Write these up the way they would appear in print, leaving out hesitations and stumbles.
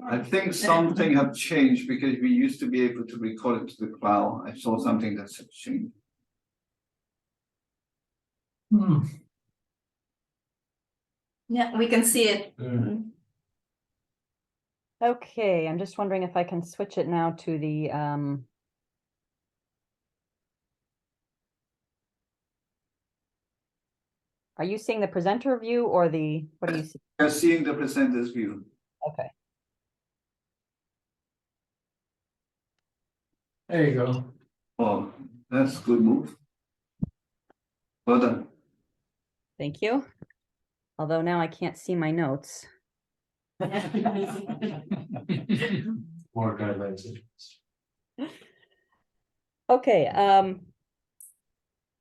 I think something have changed because we used to be able to record it to the cloud. I saw something that's changed. Yeah, we can see it. Okay, I'm just wondering if I can switch it now to the are you seeing the presenter view or the, what do you see? You're seeing the presenter's view. Okay. There you go. Oh, that's a good move. Well done. Thank you. Although now I can't see my notes. More guidelines. Okay,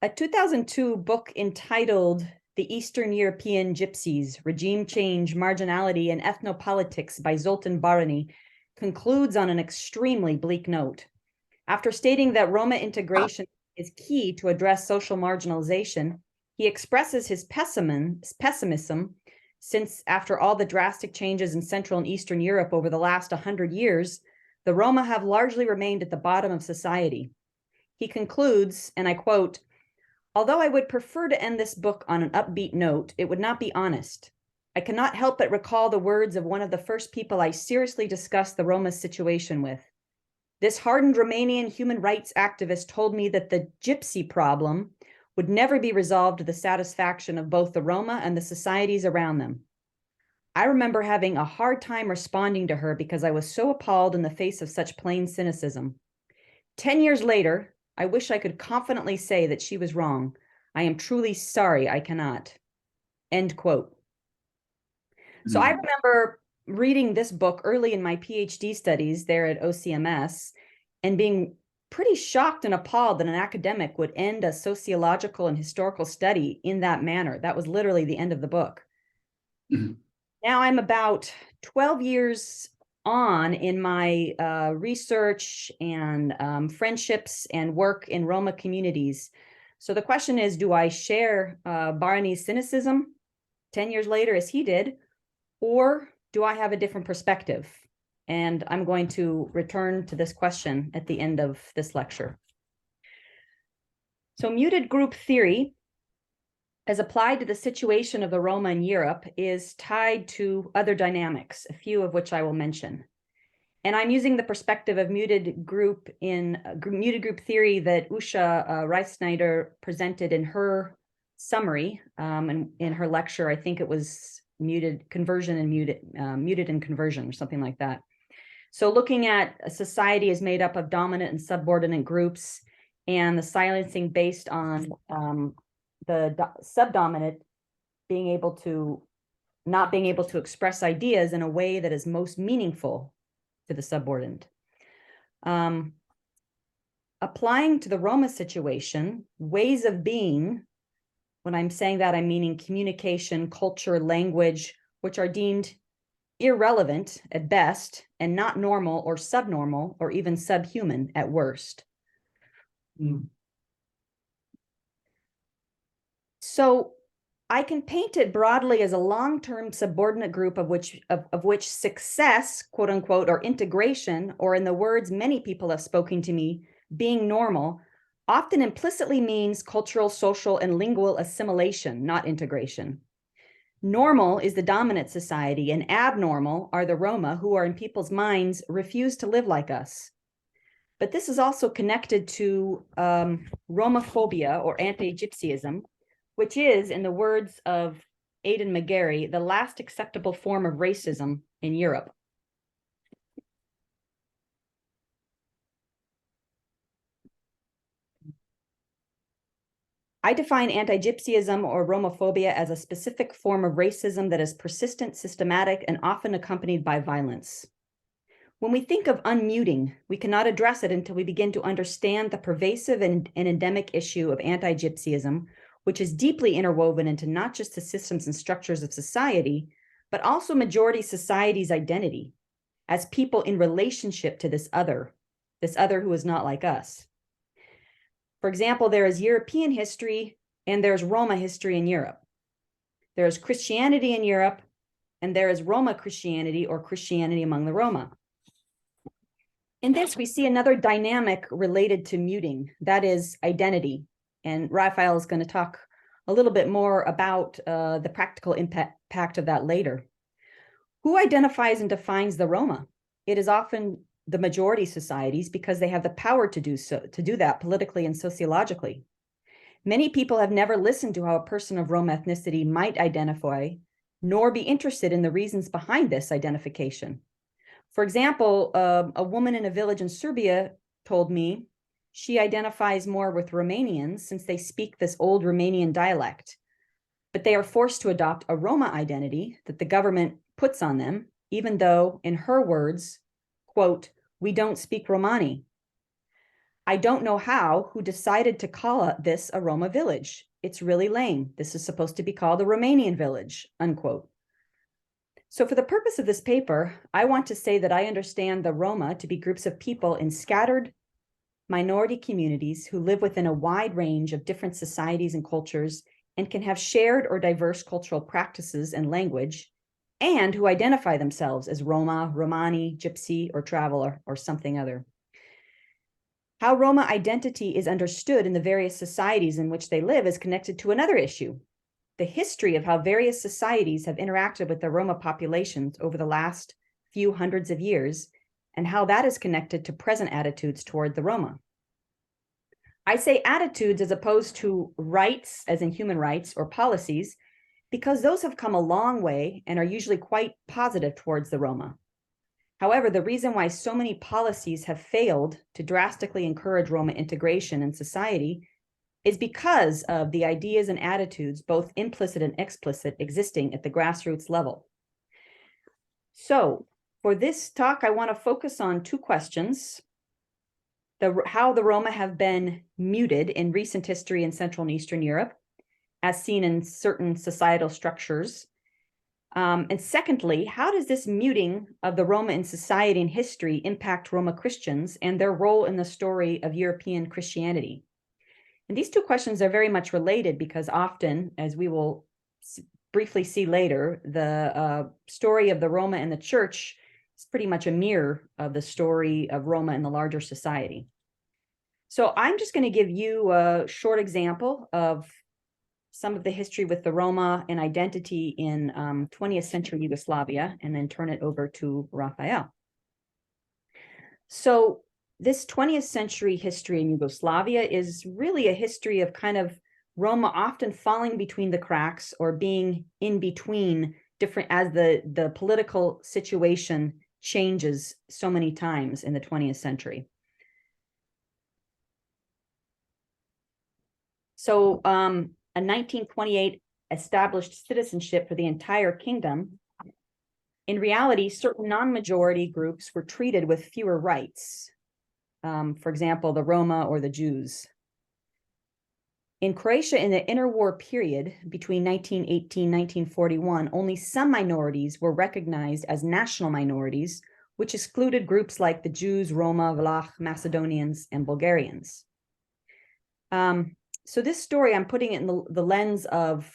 a 2002 book entitled The Eastern European Gypsies, Regime Change, Marginality, and Ethnopolitics by Zoltan Barany concludes on an extremely bleak note. After stating that Roma integration is key to address social marginalization, he expresses his pessimism since after all the drastic changes in Central and Eastern Europe over the last 100 years, the Roma have largely remained at the bottom of society. He concludes, and I quote, "Although I would prefer to end this book on an upbeat note, it would not be honest. I cannot help but recall the words of one of the first people I seriously discussed the Roma situation with. This hardened Romanian human rights activist told me that the gypsy problem would never be resolved to the satisfaction of both the Roma and the societies around them. I remember having a hard time responding to her because I was so appalled in the face of such plain cynicism. 10 years later, I wish I could confidently say that she was wrong. I am truly sorry I cannot." End quote. So I remember reading this book early in my PhD studies there at OCMS and being pretty shocked and appalled that an academic would end a sociological and historical study in that manner. That was literally the end of the book. Now I'm about 12 years on in my research and friendships and work in Roma communities. So the question is, do I share Barany's cynicism 10 years later as he did, or do I have a different perspective? And I'm going to return to this question at the end of this lecture. So muted group theory, as applied to the situation of the Roma in Europe, is tied to other dynamics, a few of which I will mention. And I'm using the perspective of muted group theory that Usha Reisschneider presented in her summary and in her lecture. I think it was muted and conversion or something like that. So looking at a society is made up of dominant and subordinate groups, and the silencing based on the subdominant not being able to express ideas in a way that is most meaningful to the subordinate. Applying to the Roma situation, ways of being, when I'm saying that, I'm meaning communication, culture, language, which are deemed irrelevant at best and not normal or subnormal or even subhuman at worst. So I can paint it broadly as a long-term subordinate group of which success, quote unquote, or integration, or in the words many people have spoken to me, being normal, often implicitly means cultural, social, and lingual assimilation, not integration. Normal is the dominant society, and abnormal are the Roma, who are in people's minds refuse to live like us. But this is also connected to Romaphobia or anti-Gypsyism, which is, in the words of Aidan McGarry, the last acceptable form of racism in Europe. I define anti-Gypsyism or Romaphobia as a specific form of racism that is persistent, systematic, and often accompanied by violence. When we think of unmuting, we cannot address it until we begin to understand the pervasive and endemic issue of anti-Gypsyism, which is deeply interwoven into not just the systems and structures of society, but also majority society's identity as people in relationship to this other who is not like us. For example, there is European history and there's Roma history in Europe. There's Christianity in Europe and there is Roma Christianity or Christianity among the Roma. In this, we see another dynamic related to muting, that is identity. And Raphael is going to talk a little bit more about the practical impact of that later. Who identifies and defines the Roma? It is often the majority societies because they have the power to do that politically and sociologically. Many people have never listened to how a person of Roma ethnicity might identify, nor be interested in the reasons behind this identification. For example, a woman in a village in Serbia told me she identifies more with Romanians since they speak this old Romanian dialect, but they are forced to adopt a Roma identity that the government puts on them, even though, in her words, quote, "We don't speak Romani. I don't know who decided to call this a Roma village. It's really lame. This is supposed to be called a Romanian village," unquote. So for the purpose of this paper, I want to say that I understand the Roma to be groups of people in scattered minority communities who live within a wide range of different societies and cultures and can have shared or diverse cultural practices and language, and who identify themselves as Roma, Romani, Gypsy, or traveler, or something other. How Roma identity is understood in the various societies in which they live is connected to another issue: the history of how various societies have interacted with the Roma populations over the last few hundreds of years, and how that is connected to present attitudes toward the Roma. I say attitudes as opposed to rights, as in human rights or policies, because those have come a long way and are usually quite positive towards the Roma. However, the reason why so many policies have failed to drastically encourage Roma integration in society is because of the ideas and attitudes, both implicit and explicit, existing at the grassroots level. So for this talk, I want to focus on two questions: how the Roma have been muted in recent history in Central and Eastern Europe, as seen in certain societal structures. And secondly, how does this muting of the Roma in society and history impact Roma Christians and their role in the story of European Christianity? And these two questions are very much related because often, as we will briefly see later, the story of the Roma and the church is pretty much a mirror of the story of Roma in the larger society. So I'm just going to give you a short example of some of the history with the Roma and identity in 20th century Yugoslavia, and then turn it over to Raphael. So this 20th century history in Yugoslavia is really a history of kind of Roma often falling between the cracks or being in between different, as the political situation changes so many times in the 20th century. So a 1928 established citizenship for the entire kingdom. In reality, certain non-majority groups were treated with fewer rights. For example, the Roma or the Jews. In Croatia, in the interwar period between 1918 and 1941, only some minorities were recognized as national minorities, which excluded groups like the Jews, Roma, Vlach, Macedonians, and Bulgarians. So this story, I'm putting it in the lens of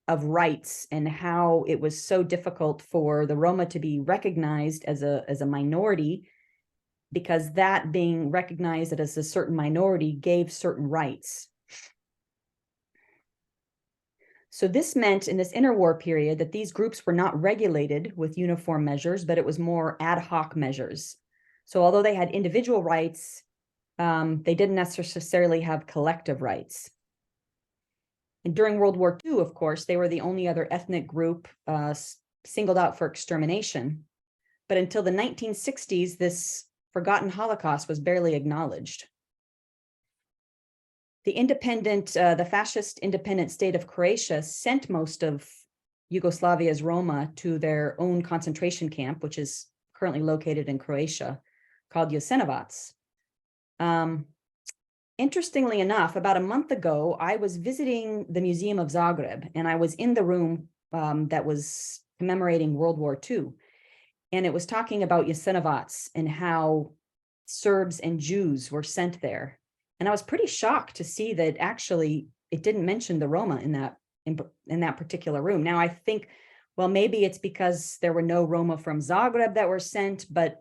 rights and how it was so difficult for the Roma to be recognized as a minority, because that being recognized as a certain minority gave certain rights. So this meant in this interwar period that these groups were not regulated with uniform measures, but it was more ad hoc measures. So although they had individual rights, they didn't necessarily have collective rights. And during World War II, of course, they were the only other ethnic group singled out for extermination. But until the 1960s, this forgotten Holocaust was barely acknowledged. The fascist independent state of Croatia sent most of Yugoslavia's Roma to their own concentration camp, which is currently located in Croatia, called Jasenovac. Interestingly enough, about a month ago, I was visiting the Museum of Zagreb, and I was in the room that was commemorating World War II. And it was talking about Jasenovac and how Serbs and Jews were sent there. And I was pretty shocked to see that actually it didn't mention the Roma in that particular room. Now, I think well, maybe it's because there were no Roma from Zagreb that were sent, but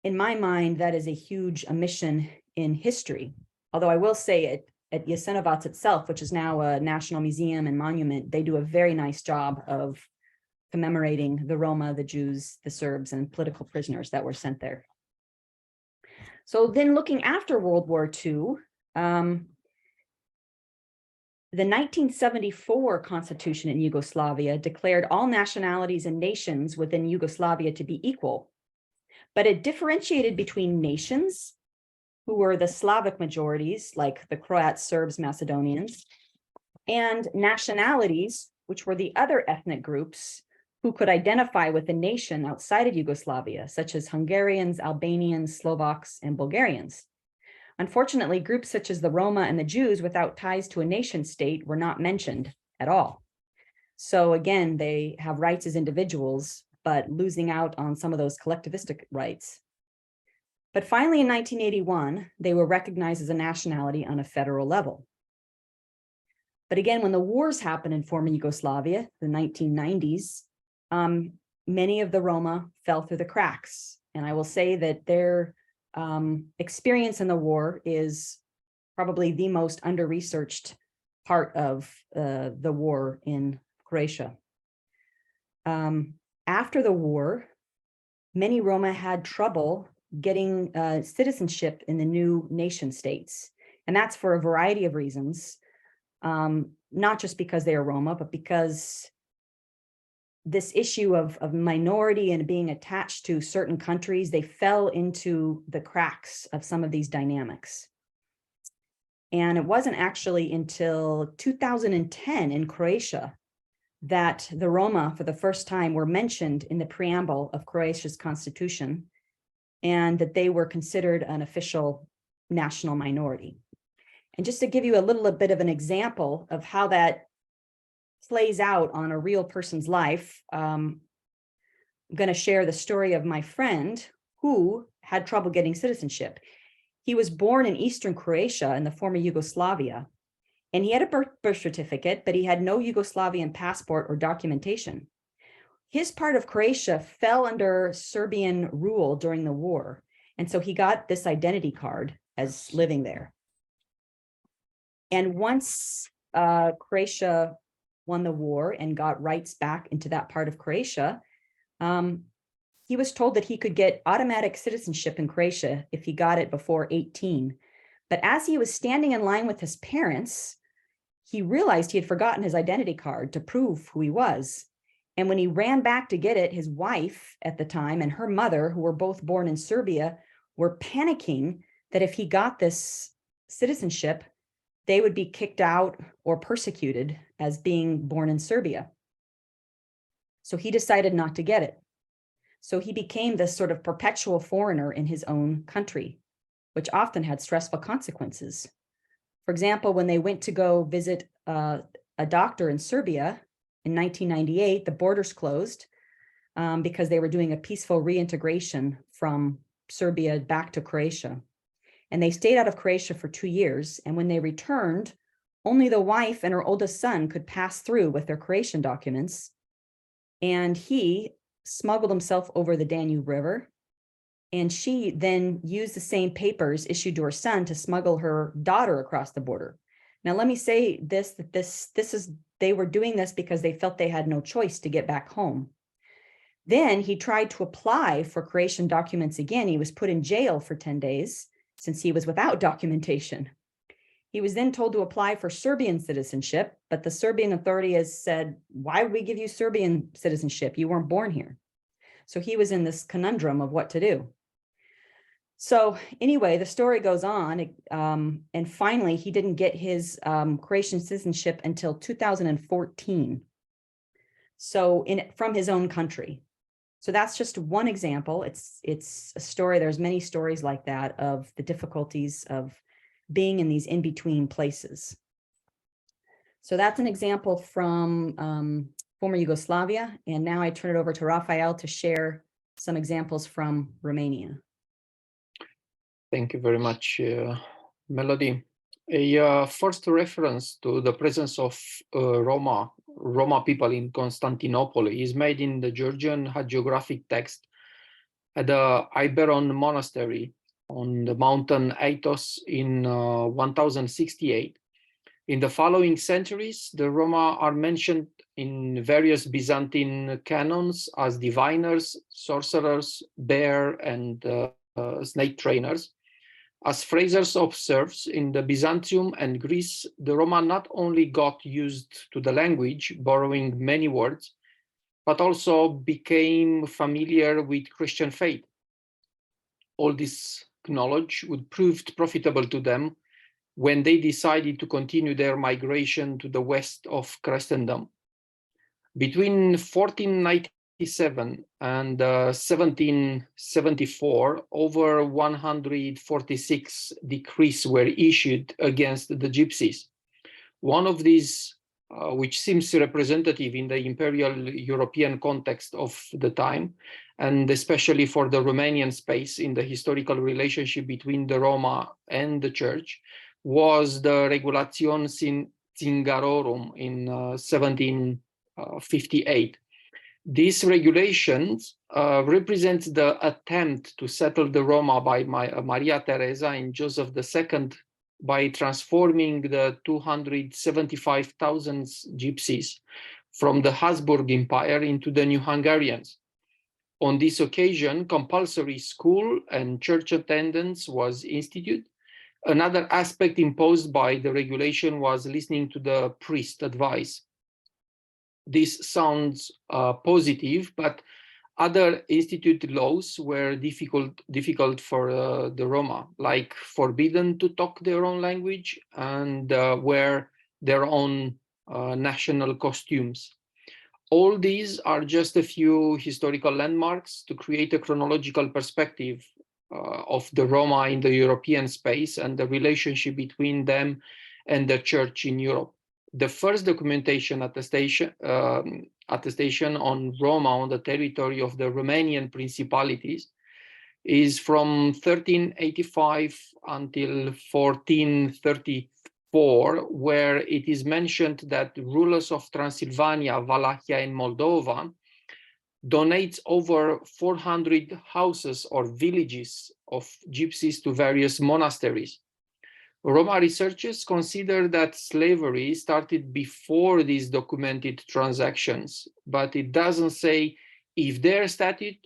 in my mind, that is a huge omission in history. Although I will say at Jasenovac itself, which is now a national museum and monument, they do a very nice job of commemorating the Roma, the Jews, the Serbs, and political prisoners that were sent there. So then looking after World War II, the 1974 constitution in Yugoslavia declared all nationalities and nations within Yugoslavia to be equal, but it differentiated between nations, who were the Slavic majorities, like the Croats, Serbs, Macedonians, and nationalities, which were the other ethnic groups who could identify with a nation outside of Yugoslavia, such as Hungarians, Albanians, Slovaks, and Bulgarians. Unfortunately, groups such as the Roma and the Jews without ties to a nation state were not mentioned at all. So again, they have rights as individuals, but losing out on some of those collectivistic rights. But finally, in 1981, they were recognized as a nationality on a federal level. But again, when the wars happened in former Yugoslavia, the 1990s, many of the Roma fell through the cracks. And I will say that their experience in the war is probably the most under-researched part of the war in Croatia. After the war, many Roma had trouble getting citizenship in the new nation states. And that's for a variety of reasons, not just because they are Roma, but because this issue of minority and being attached to certain countries, they fell into the cracks of some of these dynamics. And it wasn't actually until 2010 in Croatia that the Roma, for the first time, were mentioned in the preamble of Croatia's constitution, and that they were considered an official national minority. And just to give you a little bit of an example of how that plays out on a real person's life, I'm going to share the story of my friend who had trouble getting citizenship. He was born in Eastern Croatia in the former Yugoslavia, and he had a birth certificate, but he had no Yugoslavian passport or documentation. His part of Croatia fell under Serbian rule during the war, and so he got this identity card as living there. And once Croatia won the war and got rights back into that part of Croatia, he was told that he could get automatic citizenship in Croatia if he got it before 18. But as he was standing in line with his parents, he realized he had forgotten his identity card to prove who he was. And when he ran back to get it, his wife at the time and her mother, who were both born in Serbia, were panicking that if he got this citizenship, they would be kicked out or persecuted as being born in Serbia. So he decided not to get it. So he became this sort of perpetual foreigner in his own country, which often had stressful consequences. For example, when they went to go visit a doctor in Serbia in 1998, the borders closed because they were doing a peaceful reintegration from Serbia back to Croatia. And they stayed out of Croatia for 2 years. And when they returned, only the wife and her oldest son could pass through with their Croatian documents. And he smuggled himself over the Danube River. And she then used the same papers issued to her son to smuggle her daughter across the border. Now, let me say this, they were doing this because they felt they had no choice to get back home. Then he tried to apply for Croatian documents again. He was put in jail for 10 days since he was without documentation. He was then told to apply for Serbian citizenship, but the Serbian authority has said, why would we give you Serbian citizenship? You weren't born here. So he was in this conundrum of what to do. So anyway, the story goes on, and finally he didn't get his Croatian citizenship until 2014. So from his own country. So that's just one example. It's a story. There's many stories like that of the difficulties of being in these in-between places. So that's an example from former Yugoslavia. And now I turn it over to Raphael to share some examples from Romania. Thank you very much, Melody. A first reference to the presence of Roma Roma people in Constantinople is made in the Georgian hagiographic text at the Iberon Monastery on the mountain Athos in 1068. In the following centuries, the Roma are mentioned in various Byzantine canons as diviners, sorcerers, bear, and snake trainers. As Fraser observes, in the Byzantium and Greece, the Roma not only got used to the language, borrowing many words, but also became familiar with Christian faith. All this knowledge would prove profitable to them when they decided to continue their migration to the west of Christendom. Between 1497 and 1774, over 146 decrees were issued against the Gypsies. One of these, which seems representative in the imperial European context of the time, and especially for the Romanian space in the historical relationship between the Roma and the Church, was the Regulation Zingarorum in 1758. These regulations represent the attempt to settle the Roma by Maria Theresa and Joseph II by transforming the 275,000 Gypsies from the Habsburg Empire into the New Hungarians. On this occasion, compulsory school and church attendance was instituted. Another aspect imposed by the regulation was listening to the priest advice. This sounds positive, but other instituted laws were difficult for the Roma, like forbidden to talk their own language and wear their own national costumes. All these are just a few historical landmarks to create a chronological perspective of the Roma in the European space and the relationship between them and the Church in Europe. The first documentation attestation on Roma on the territory of the Romanian principalities is from 1385 until 1434, where it is mentioned that rulers of Transylvania, Wallachia, and Moldova donates over 400 houses or villages of gypsies to various monasteries. Roma researchers consider that slavery started before these documented transactions, but it doesn't say if their status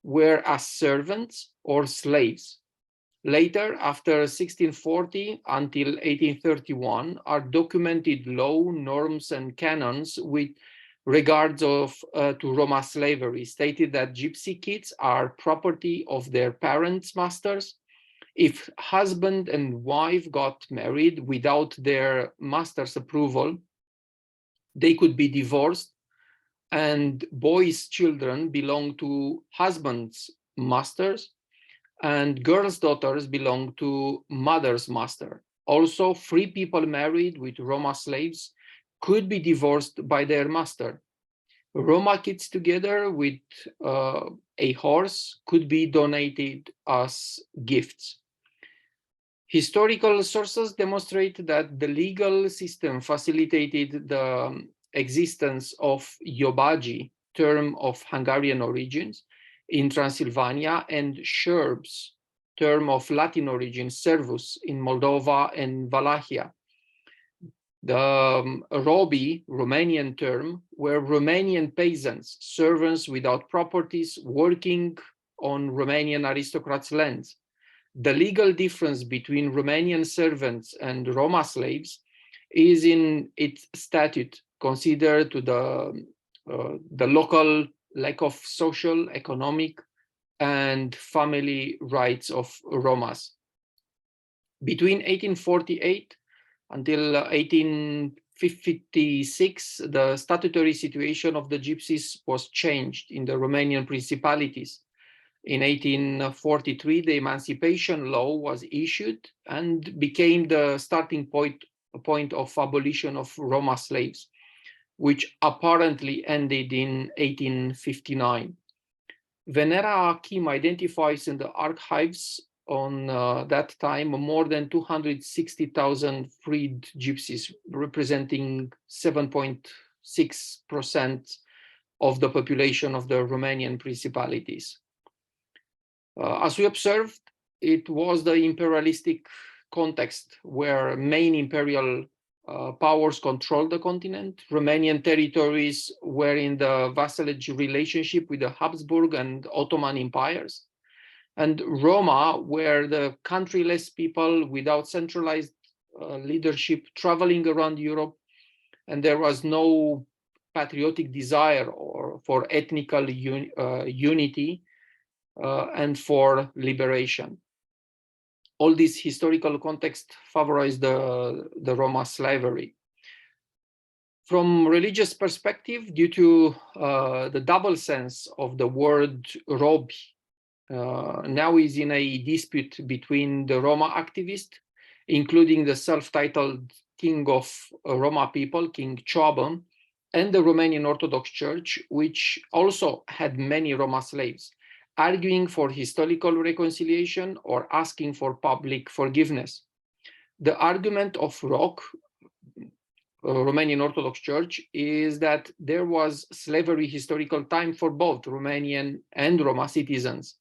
were as servants or slaves. Later, after 1640 until 1831, are documented law, norms, and canons with regards to Roma slavery, stated that gypsy kids are property of their parents' masters. If husband and wife got married without their master's approval, they could be divorced, and boys' children belong to husband's masters, and girls' daughters belong to mother's master. Also, free people married with Roma slaves could be divorced by their master. Roma kids together with a horse could be donated as gifts. Historical sources demonstrate that the legal system facilitated the existence of Jobaji, term of Hungarian origins, in Transylvania, and Serbs, term of Latin origin, servus, in Moldova and Wallachia. The robi, Romanian term, were Romanian peasants, servants without properties, working on Romanian aristocrats' lands. The legal difference between Romanian servants and Roma slaves is in its statute, considered to the local lack of social, economic, and family rights of Romas. Between 1848 until 1856, the statutory situation of the Gypsies was changed in the Romanian principalities. In 1843, the Emancipation Law was issued and became the starting point of abolition of Roma slaves, which apparently ended in 1859. Venera Akim identifies in the archives on that time more than 260,000 freed gypsies, representing 7.3% 6% of the population of the Romanian principalities. As we observed, it was the imperialistic context where main imperial powers controlled the continent. Romanian territories were in the vassalage relationship with the Habsburg and Ottoman empires. And Roma were the countryless people without centralized leadership traveling around Europe, and there was no patriotic desire or for ethnical unity and for liberation. All this historical context favorized the Roma slavery. From religious perspective, due to the double sense of the word robi, now is in a dispute between the Roma activists, including the self-titled king of Roma people, King Cioban, and the Romanian Orthodox Church, which also had many Roma slaves, arguing for historical reconciliation or asking for public forgiveness. The argument of ROC, Romanian Orthodox Church, is that there was slavery historical time for both Romanian and Roma citizens.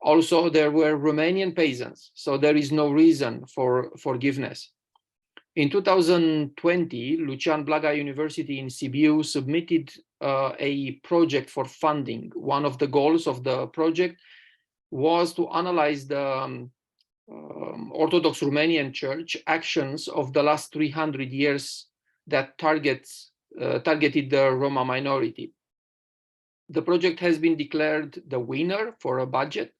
Also, there were Romanian peasants, so there is no reason for forgiveness. In 2020, Lucian Blaga University in Sibiu submitted a project for funding. One of the goals of the project was to analyze the Orthodox Romanian Church actions of the last 300 years that targeted the Roma minority. The project has been declared the winner for a budget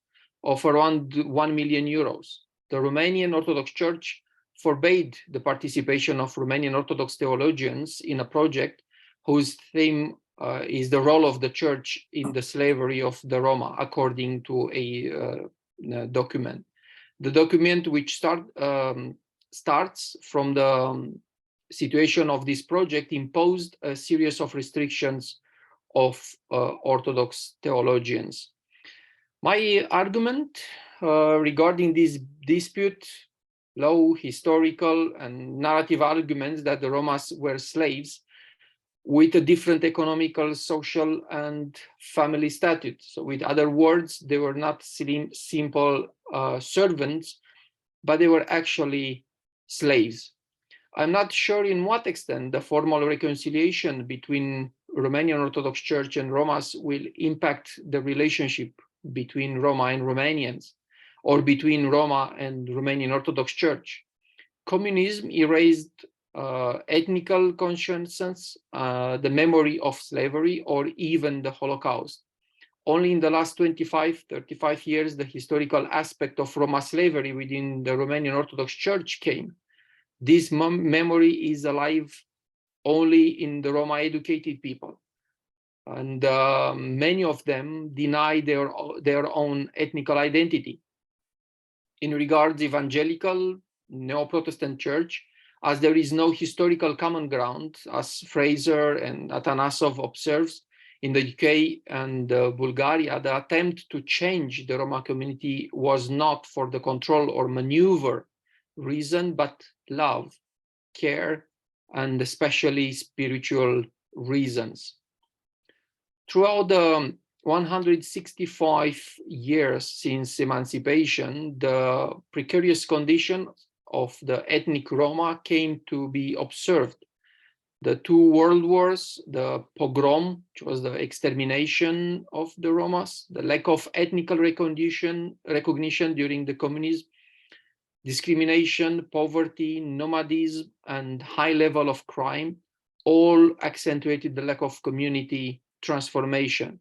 of around 1 million euros. The Romanian Orthodox Church forbade the participation of Romanian Orthodox theologians in a project whose theme is the role of the church in the slavery of the Roma, according to a document. The document, which starts from the situation of this project, imposed a series of restrictions of Orthodox theologians. My argument regarding this dispute, low historical and narrative arguments that the Romas were slaves with a different economical, social, and family status. So with other words, they were not simple servants, but they were actually slaves. I'm not sure in what extent the formal reconciliation between Romanian Orthodox Church and Romas will impact the relationship between Roma and Romanians, or between Roma and Romanian Orthodox Church. Communism erased ethnical consciences, the memory of slavery, or even the Holocaust. Only in the last 35 years, the historical aspect of Roma slavery within the Romanian Orthodox Church came. This memory is alive only in the Roma educated people. And many of them deny their own ethnical identity. In regards Evangelical Neo-Protestant Church, as there is no historical common ground, as Fraser and Atanasov observes, in the UK and Bulgaria, the attempt to change the Roma community was not for the control or maneuver reason, but love, care, and especially spiritual reasons. Throughout the 165 years since emancipation, the precarious condition of the ethnic Roma came to be observed. The 2 world wars, the pogrom, which was the extermination of the Romas, the lack of ethnic recognition during the communism, discrimination, poverty, nomadism, and high level of crime, all accentuated the lack of community transformation.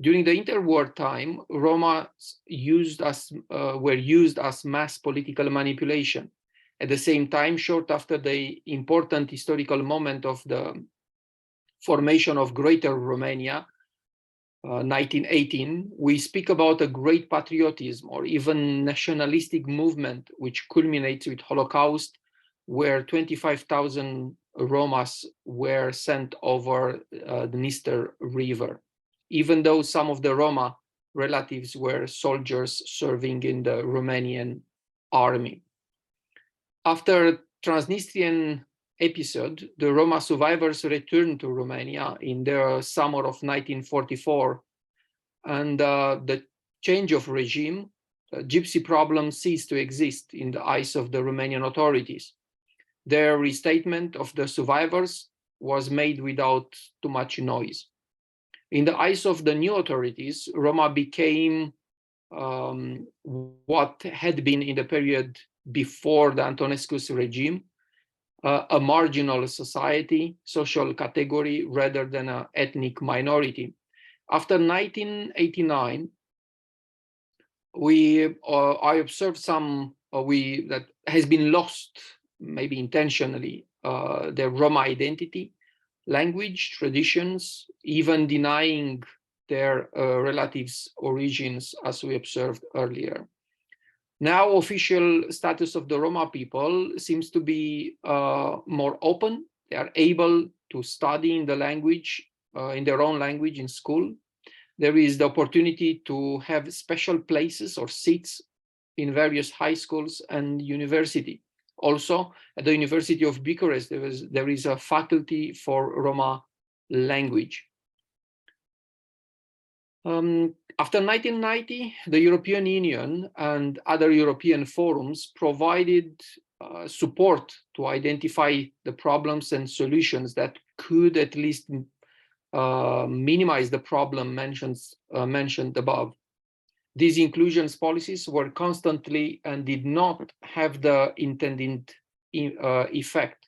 During the interwar time, Roma were used as mass political manipulation. At the same time, short after the important historical moment of the formation of Greater Romania, 1918, we speak about a great patriotism or even nationalistic movement, which culminates with Holocaust, where 25,000 Romas were sent over the Dniester River, even though some of the Roma relatives were soldiers serving in the Romanian army. After Transnistrian episode, the Roma survivors returned to Romania in the summer of 1944, and the change of regime, the gypsy problem ceased to exist in the eyes of the Romanian authorities. Their restatement of the survivors was made without too much noise. In the eyes of the new authorities, Roma became what had been in the period before the Antonescu's regime, a marginal society, social category, rather than an ethnic minority. After 1989, I observed that has been lost, maybe intentionally, their Roma identity, language, traditions, even denying their relatives' origins, as we observed earlier. Now, official status of the Roma people seems to be more open. They are able to study in the language, in their own language in school. There is the opportunity to have special places or seats in various high schools and university. Also, at the University of Bucharest, there is a faculty for Roma language. After 1990, the European Union and other European forums provided support to identify the problems and solutions that could at least minimize the problem mentioned above. These inclusions policies were constantly and did not have the intended effect.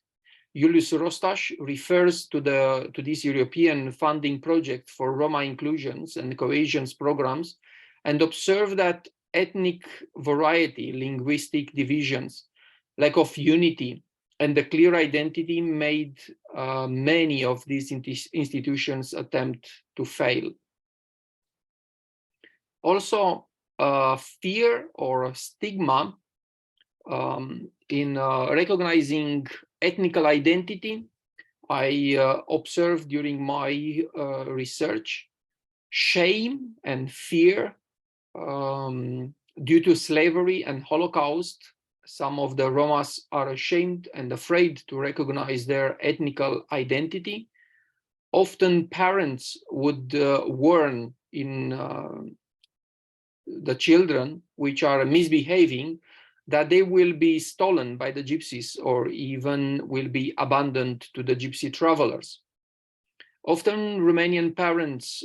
Julius Rostash refers to this European funding project for Roma inclusions and cohesion programs, and observed that ethnic variety, linguistic divisions, lack of unity, and the clear identity made many of these institutions attempt to fail. Also, fear or stigma in recognizing ethnical identity, I observed during my research shame and fear due to slavery and Holocaust. Some of the Romas are ashamed and afraid to recognize their ethnical identity. Often parents would warn in the children which are misbehaving that they will be stolen by the gypsies or even will be abandoned to the gypsy travelers. Often Romanian parents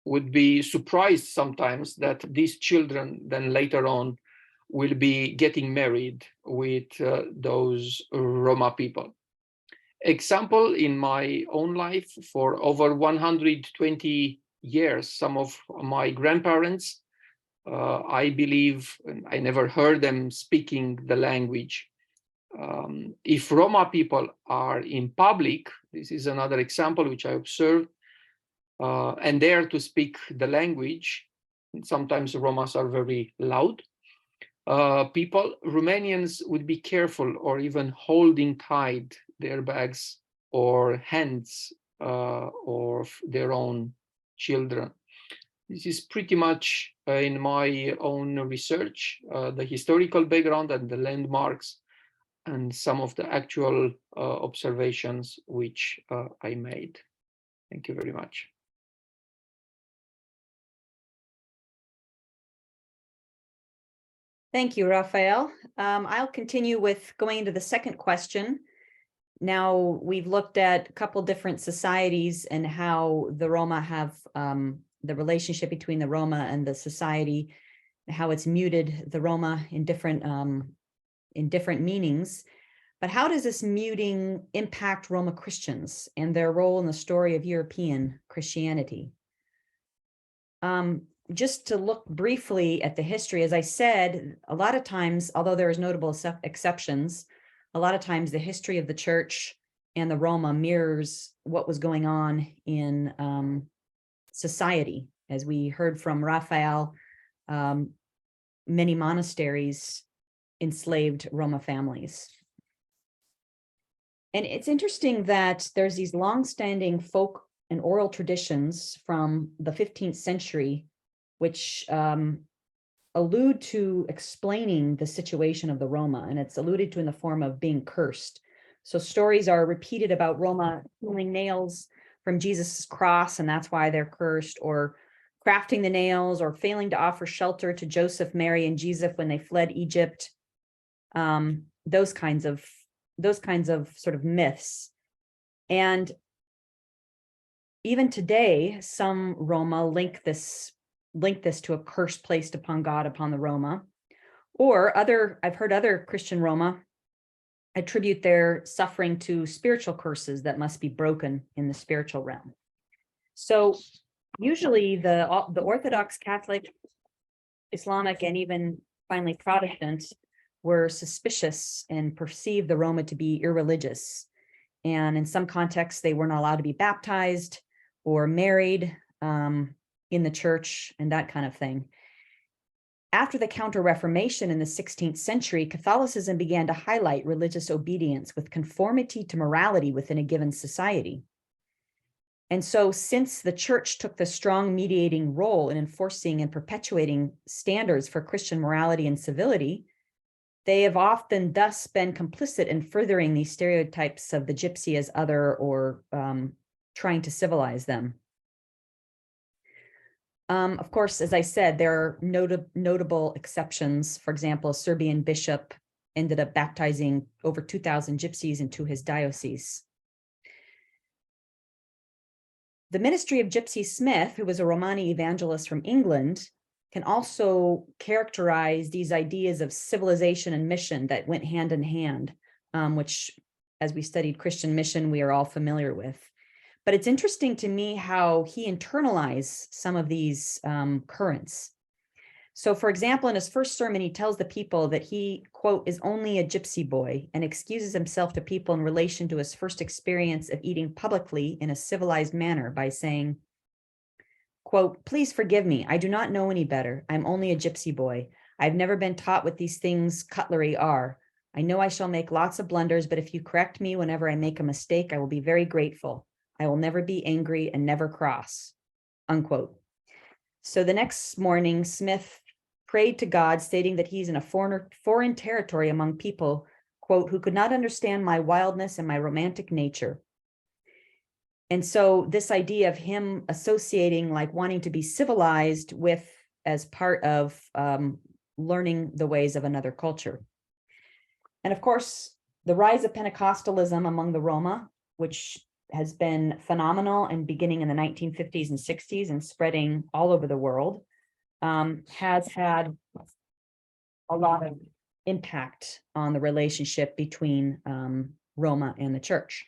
would be surprised sometimes that these children then later on will be getting married with those Roma people. Example, in my own life, for over 120 years, some of my grandparents, I believe, I never heard them speaking the language. If Roma people are in public, this is another example which I observed, and dare to speak the language, sometimes Romas are very loud, Romanians would be careful or even holding tight their bags or hands or their own children. This is pretty much in my own research, the historical background and the landmarks and some of the actual observations which I made. Thank you very much. Thank you, Raphael. I'll continue with going into the second question. Now, we've looked at a couple different societies and how the Roma have the relationship between the Roma and the society, how it's muted the Roma in different meanings. But how does this muting impact Roma Christians and their role in the story of European Christianity? Just to look briefly at the history, as I said, a lot of times, although there is notable exceptions, a lot of times the history of the church and the Roma mirrors what was going on in society. As we heard from Raphael, many monasteries enslaved Roma families. And it's interesting that there's these long-standing folk and oral traditions from the 15th century, which allude to explaining the situation of the Roma, and it's alluded to in the form of being cursed. So stories are repeated about Roma pulling nails from Jesus's cross, and that's why they're cursed, or crafting the nails, or failing to offer shelter to Joseph, Mary, and Jesus when they fled Egypt. Those kinds of sort of myths. And even today, some Roma link this to a curse placed upon God, upon the Roma, or I've heard other Christian Roma attribute their suffering to spiritual curses that must be broken in the spiritual realm. So usually the Orthodox, Catholic, Islamic, and even finally Protestants were suspicious and perceived the Roma to be irreligious. And in some contexts, they weren't allowed to be baptized or married in the church and that kind of thing. After the Counter-Reformation in the 16th century, Catholicism began to highlight religious obedience with conformity to morality within a given society. And so since the church took the strong mediating role in enforcing and perpetuating standards for Christian morality and civility, they have often thus been complicit in furthering these stereotypes of the gypsy as other, or trying to civilize them. Of course, as I said, there are notable exceptions. For example, a Serbian bishop ended up baptizing over 2,000 gypsies into his diocese. The ministry of Gypsy Smith, who was a Romani evangelist from England, can also characterize these ideas of civilization and mission that went hand in hand, which, as we studied Christian mission, we are all familiar with. But it's interesting to me how he internalized some of these currents. So, for example, in his first sermon, he tells the people that he, quote, is only a gypsy boy, and excuses himself to people in relation to his first experience of eating publicly in a civilized manner by saying, quote, please forgive me. I do not know any better. I'm only a gypsy boy. I've never been taught what these things cutlery are. I know I shall make lots of blunders, but if you correct me whenever I make a mistake, I will be very grateful. I will never be angry and never cross, unquote. So the next morning, Smith prayed to God, stating that he's in a foreign territory among people, quote, who could not understand my wildness and my romantic nature. And so this idea of him associating, like, wanting to be civilized with, as part of learning the ways of another culture. And of course, the rise of Pentecostalism among the Roma, which has been phenomenal and beginning in the 1950s and 60s and spreading all over the world, has had a lot of impact on the relationship between Roma and the church.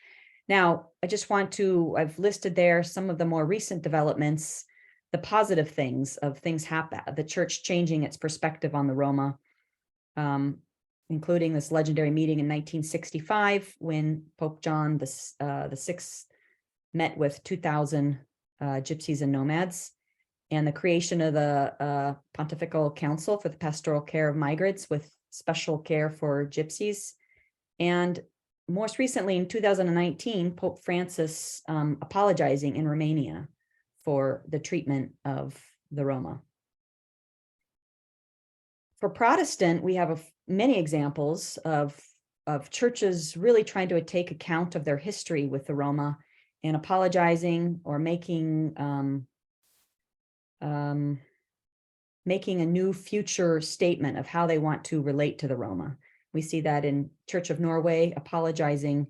Now, I just want to, I've listed there some of the more recent developments, the positive things of things happen, the church changing its perspective on the Roma, including this legendary meeting in 1965 when Pope John the Sixth met with 2,000 gypsies and nomads, and the creation of the Pontifical Council for the Pastoral Care of Migrants with special care for gypsies. And most recently in 2019, Pope Francis apologizing in Romania for the treatment of the Roma. For Protestant, we have many examples of churches really trying to take account of their history with the Roma and apologizing or making a new future statement of how they want to relate to the Roma. We see that in Church of Norway apologizing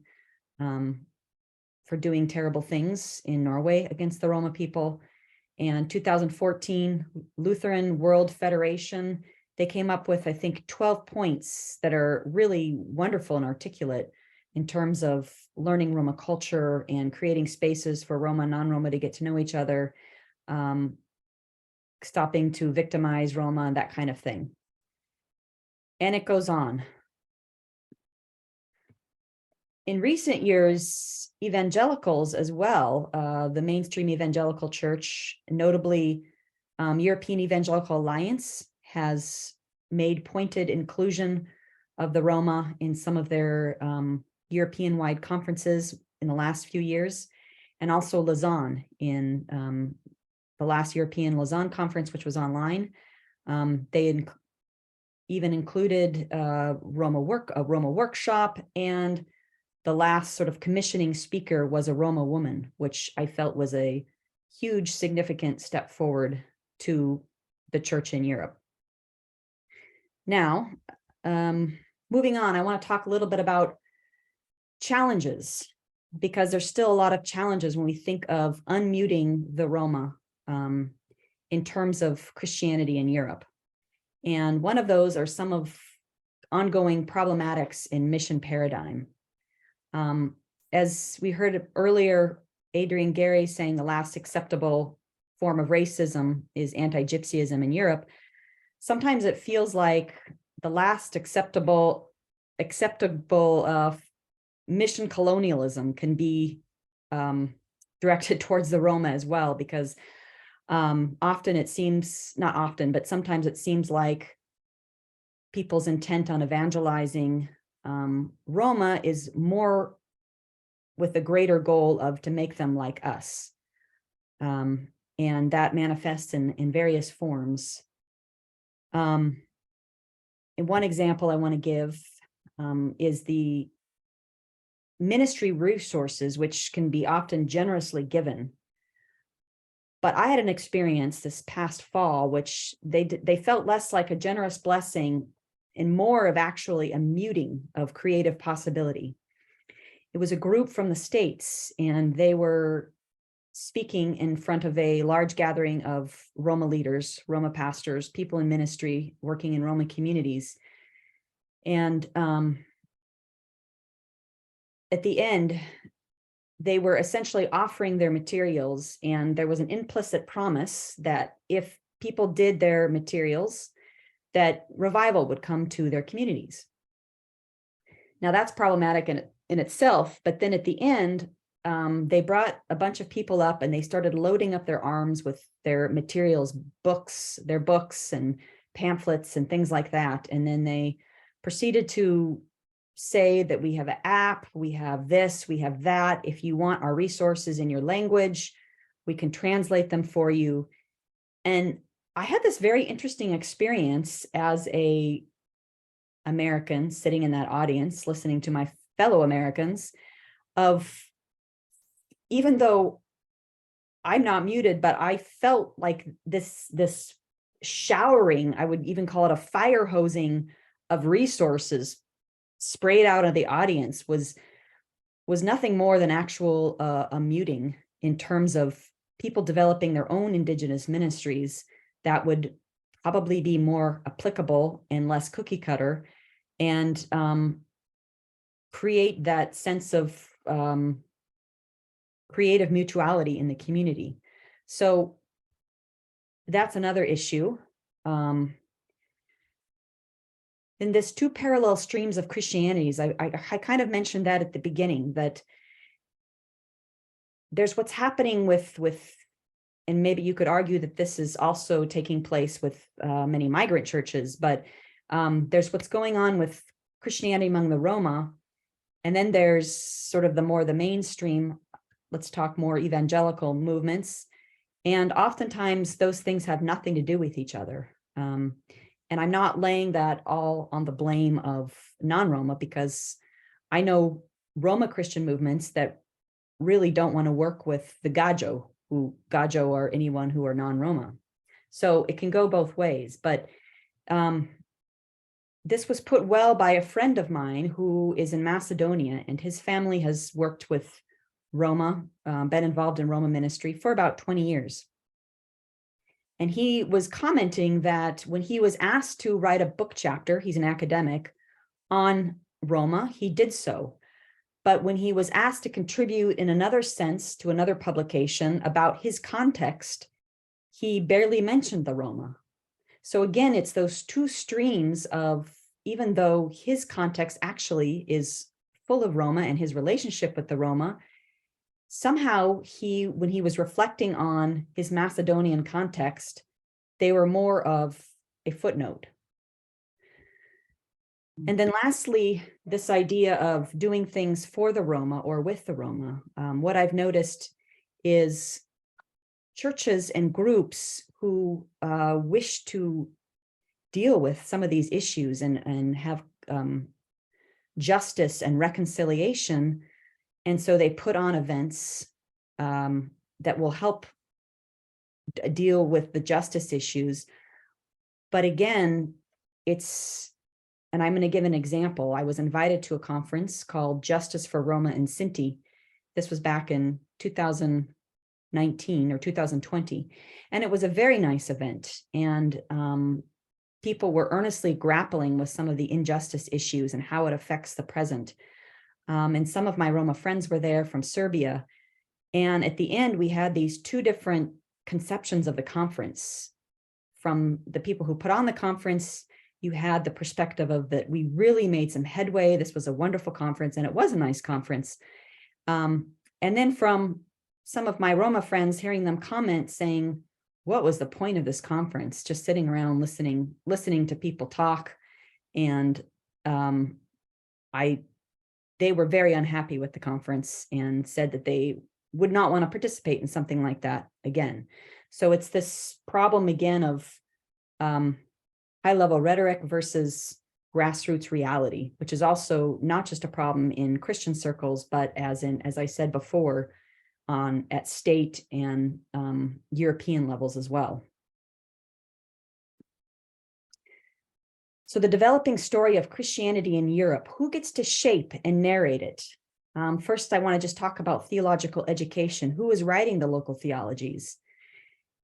for doing terrible things in Norway against the Roma people. And 2014, Lutheran World Federation, they came up with, I think, 12 points that are really wonderful and articulate in terms of learning Roma culture and creating spaces for Roma and non-Roma to get to know each other, stopping to victimize Roma and that kind of thing. And it goes on. In recent years, evangelicals as well, the mainstream evangelical church, notably European Evangelical Alliance, has made pointed inclusion of the Roma in some of their European-wide conferences in the last few years, and also Lausanne in the last European Lausanne conference, which was online. They even included a Roma workshop, and the last sort of commissioning speaker was a Roma woman, which I felt was a huge, significant step forward to the church in Europe. Now, moving on, I want to talk a little bit about challenges, because there's still a lot of challenges when we think of unmuting the Roma in terms of Christianity in Europe. And one of those are some of ongoing problematics in mission paradigm. As we heard earlier, Adrian Gary saying the last acceptable form of racism is anti-Gypsyism in Europe. Sometimes it feels like the last acceptable mission colonialism can be directed towards the Roma as well, because often it seems, not often, but sometimes it seems like people's intent on evangelizing Roma is more with the greater goal of to make them like us. And that manifests in various forms. And one example I want to give is the ministry resources, which can be often generously given. But I had an experience this past fall, which they felt less like a generous blessing and more of actually a muting of creative possibility. It was a group from the States, and they were speaking in front of a large gathering of Roma leaders, Roma pastors, people in ministry working in Roma communities. And at the end, they were essentially offering their materials, and there was an implicit promise that if people did their materials, that revival would come to their communities. Now that's problematic in itself, but then at the end, they brought a bunch of people up and they started loading up their arms with their materials, their books and pamphlets and things like that. And then they proceeded to say that we have an app, we have this, we have that. If you want our resources in your language, we can translate them for you. And I had this very interesting experience as an American sitting in that audience, listening to my fellow Americans, of even though I'm not muted, but I felt like this showering, I would even call it a fire hosing of resources sprayed out of the audience was nothing more than actual a muting in terms of people developing their own indigenous ministries that would probably be more applicable and less cookie cutter, and create that sense of creative mutuality in the community. So that's another issue. In this two parallel streams of Christianities, I kind of mentioned that at the beginning, that there's what's happening with, and maybe you could argue that this is also taking place with many migrant churches, but there's what's going on with Christianity among the Roma. And then there's sort of the mainstream, let's talk more evangelical movements. And oftentimes those things have nothing to do with each other. And I'm not laying that all on the blame of non-Roma, because I know Roma Christian movements that really don't want to work with the Gajo or anyone who are non-Roma. So it can go both ways. But this was put well by a friend of mine who is in Macedonia, and his family has worked with Roma, been involved in Roma ministry for about 20 years. And he was commenting that when he was asked to write a book chapter, he's an academic, on Roma, he did so. But when he was asked to contribute in another sense to another publication about his context, he barely mentioned the Roma. So again, it's those two streams of, even though his context actually is full of Roma and his relationship with the Roma, somehow when he was reflecting on his Macedonian context, they were more of a footnote. And then lastly, this idea of doing things for the Roma or with the Roma. What I've noticed is churches and groups who wish to deal with some of these issues and have justice and reconciliation. And so they put on events that will help deal with the justice issues. But again, and I'm going to give an example. I was invited to a conference called Justice for Roma and Sinti. This was back in 2019 or 2020. And it was a very nice event. And people were earnestly grappling with some of the injustice issues and how it affects the present. And some of my Roma friends were there from Serbia. And at the end, we had these two different conceptions of the conference. From the people who put on the conference, you had the perspective of that we really made some headway. This was a wonderful conference, and it was a nice conference. And then from some of my Roma friends, hearing them comment saying, what was the point of this conference? Just sitting around listening to people talk. And they were very unhappy with the conference and said that they would not want to participate in something like that again. So it's this problem again of high-level rhetoric versus grassroots reality, which is also not just a problem in Christian circles, but as I said before, at state and European levels as well. So the developing story of Christianity in Europe, who gets to shape and narrate it? First, I want to just talk about theological education. Who is writing the local theologies?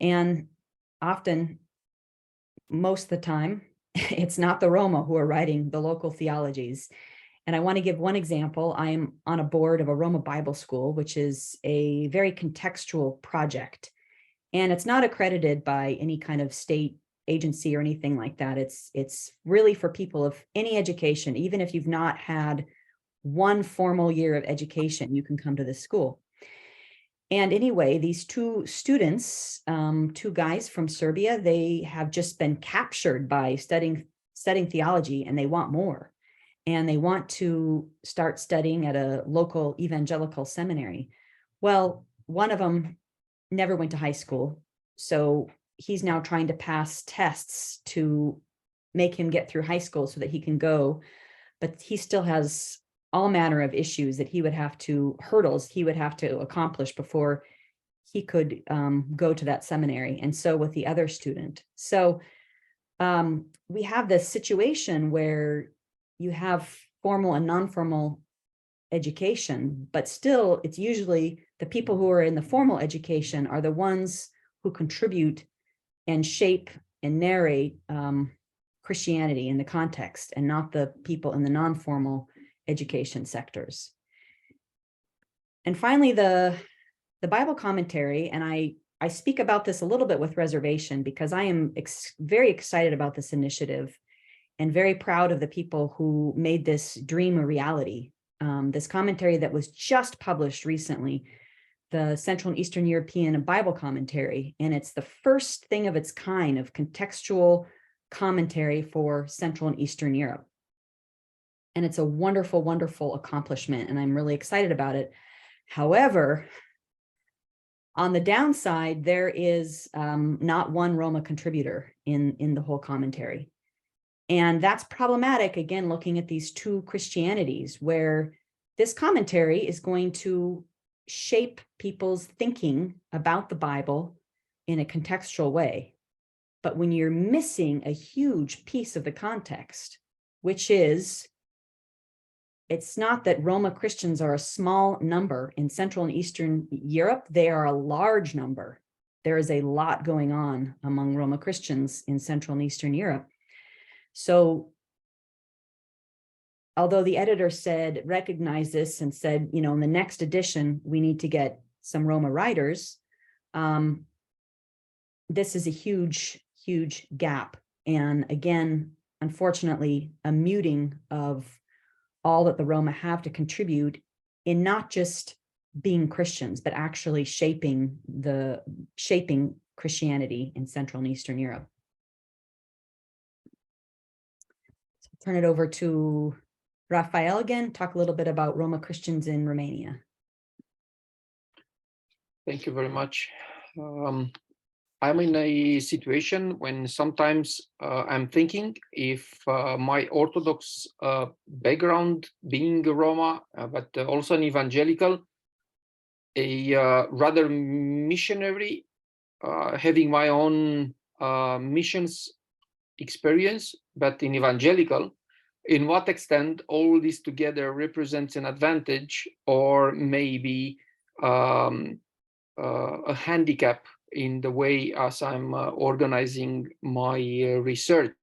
And often, most of the time, it's not the Roma who are writing the local theologies. And I want to give one example. I am on a board of a Roma Bible School, which is a very contextual project. And it's not accredited by any kind of state agency or anything like that. It's really for people of any education. Even if you've not had one formal year of education, you can come to this school. And anyway, these two students, two guys from Serbia, they have just been captured by studying theology, and they want more. And they want to start studying at a local evangelical seminary. Well, one of them never went to high school, so he's now trying to pass tests to make him get through high school so that he can go, but he still has all manner of issues that hurdles he would have to accomplish before he could go to that seminary. And so with the other student. So we have this situation where you have formal and non-formal education, but still it's usually the people who are in the formal education are the ones who contribute and shape and narrate Christianity in the context, and not the people in the non-formal education sectors. And finally, the Bible commentary, and I speak about this a little bit with reservation because I am very excited about this initiative and very proud of the people who made this dream a reality. This commentary that was just published recently, the Central and Eastern European Bible Commentary, and it's the first thing of its kind of contextual commentary for Central and Eastern Europe. And it's a wonderful, wonderful accomplishment, and I'm really excited about it. However, on the downside, there is not one Roma contributor in the whole commentary. And that's problematic, again, looking at these two Christianities, where this commentary is going to shape people's thinking about the Bible in a contextual way. But when you're missing a huge piece of the context, which is, it's not that Roma Christians are a small number in Central and Eastern Europe, they are a large number. There is a lot going on among Roma Christians in Central and Eastern Europe. So although the editor recognized this and said, in the next edition, we need to get some Roma writers, this is a huge, huge gap. And again, unfortunately, a muting of all that the Roma have to contribute in not just being Christians, but actually shaping Christianity in Central and Eastern Europe. So I'll turn it over to Rafael again, talk a little bit about Roma Christians in Romania. Thank you very much. I'm in a situation when sometimes I'm thinking if my Orthodox background, being a Roma, but also an evangelical, a rather missionary, having my own missions experience, but in evangelical, in what extent all this together represents an advantage or maybe a handicap in the way as I'm organizing my research.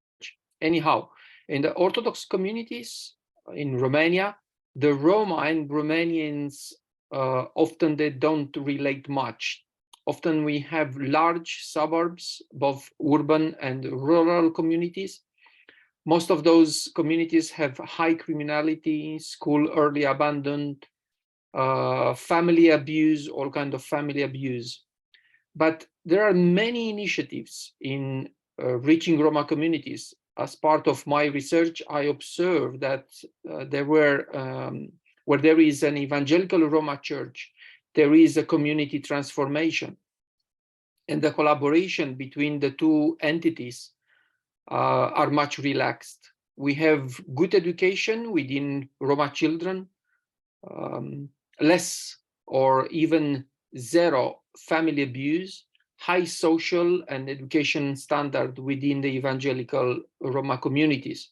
Anyhow, in the Orthodox communities in Romania, the Roma and Romanians often they don't relate much. Often we have large suburbs, both urban and rural communities. Most of those communities have high criminality, school early abandoned, family abuse, all kind of family abuse. But there are many initiatives in reaching Roma communities. As part of my research, I observed that where there is an evangelical Roma church, there is a community transformation. And the collaboration between the two entities are much relaxed. We have good education within Roma children, less or even zero family abuse, high social and education standard within the evangelical Roma communities.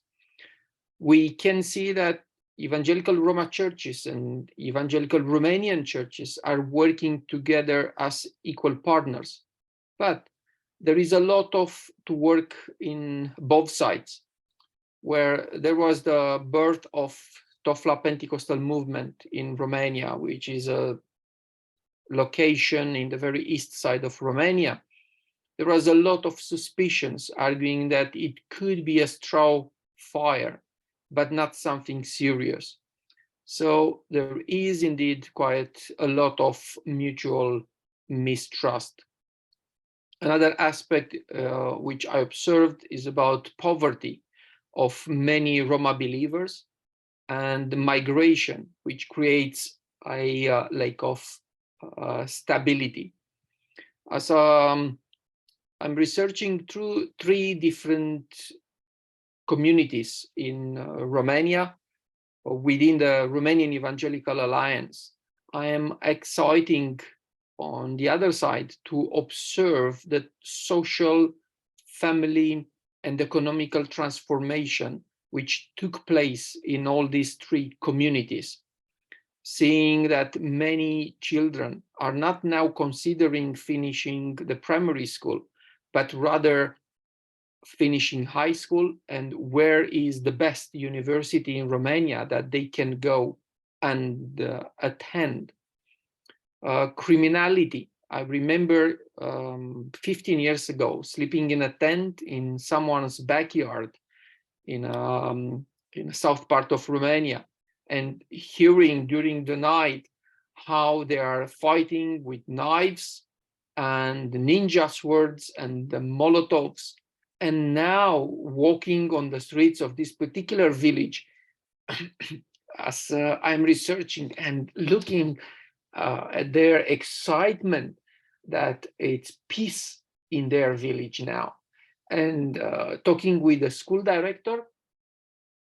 We can see that evangelical Roma churches and evangelical Romanian churches are working together as equal partners. But there is a lot to work in both sides, where there was the birth of Tofla Pentecostal movement in Romania, which is a location in the very east side of Romania. There was a lot of suspicions arguing that it could be a straw fire, but not something serious. So there is indeed quite a lot of mutual mistrust. Another aspect which I observed is about poverty of many Roma believers and migration, which creates a lack of stability. As I'm researching through 3 different communities in Romania within the Romanian Evangelical Alliance, I am exciting on the other side to observe the social, family, and economical transformation which took place in all these 3 communities, seeing that many children are not now considering finishing the primary school, but rather finishing high school, and where is the best university in Romania that they can go and attend. Criminality. I remember 15 years ago, sleeping in a tent in someone's backyard in the south part of Romania, and hearing during the night how they are fighting with knives and ninja swords and the Molotovs. And now walking on the streets of this particular village, as I'm researching and looking at their excitement that it's peace in their village now. And talking with the school director,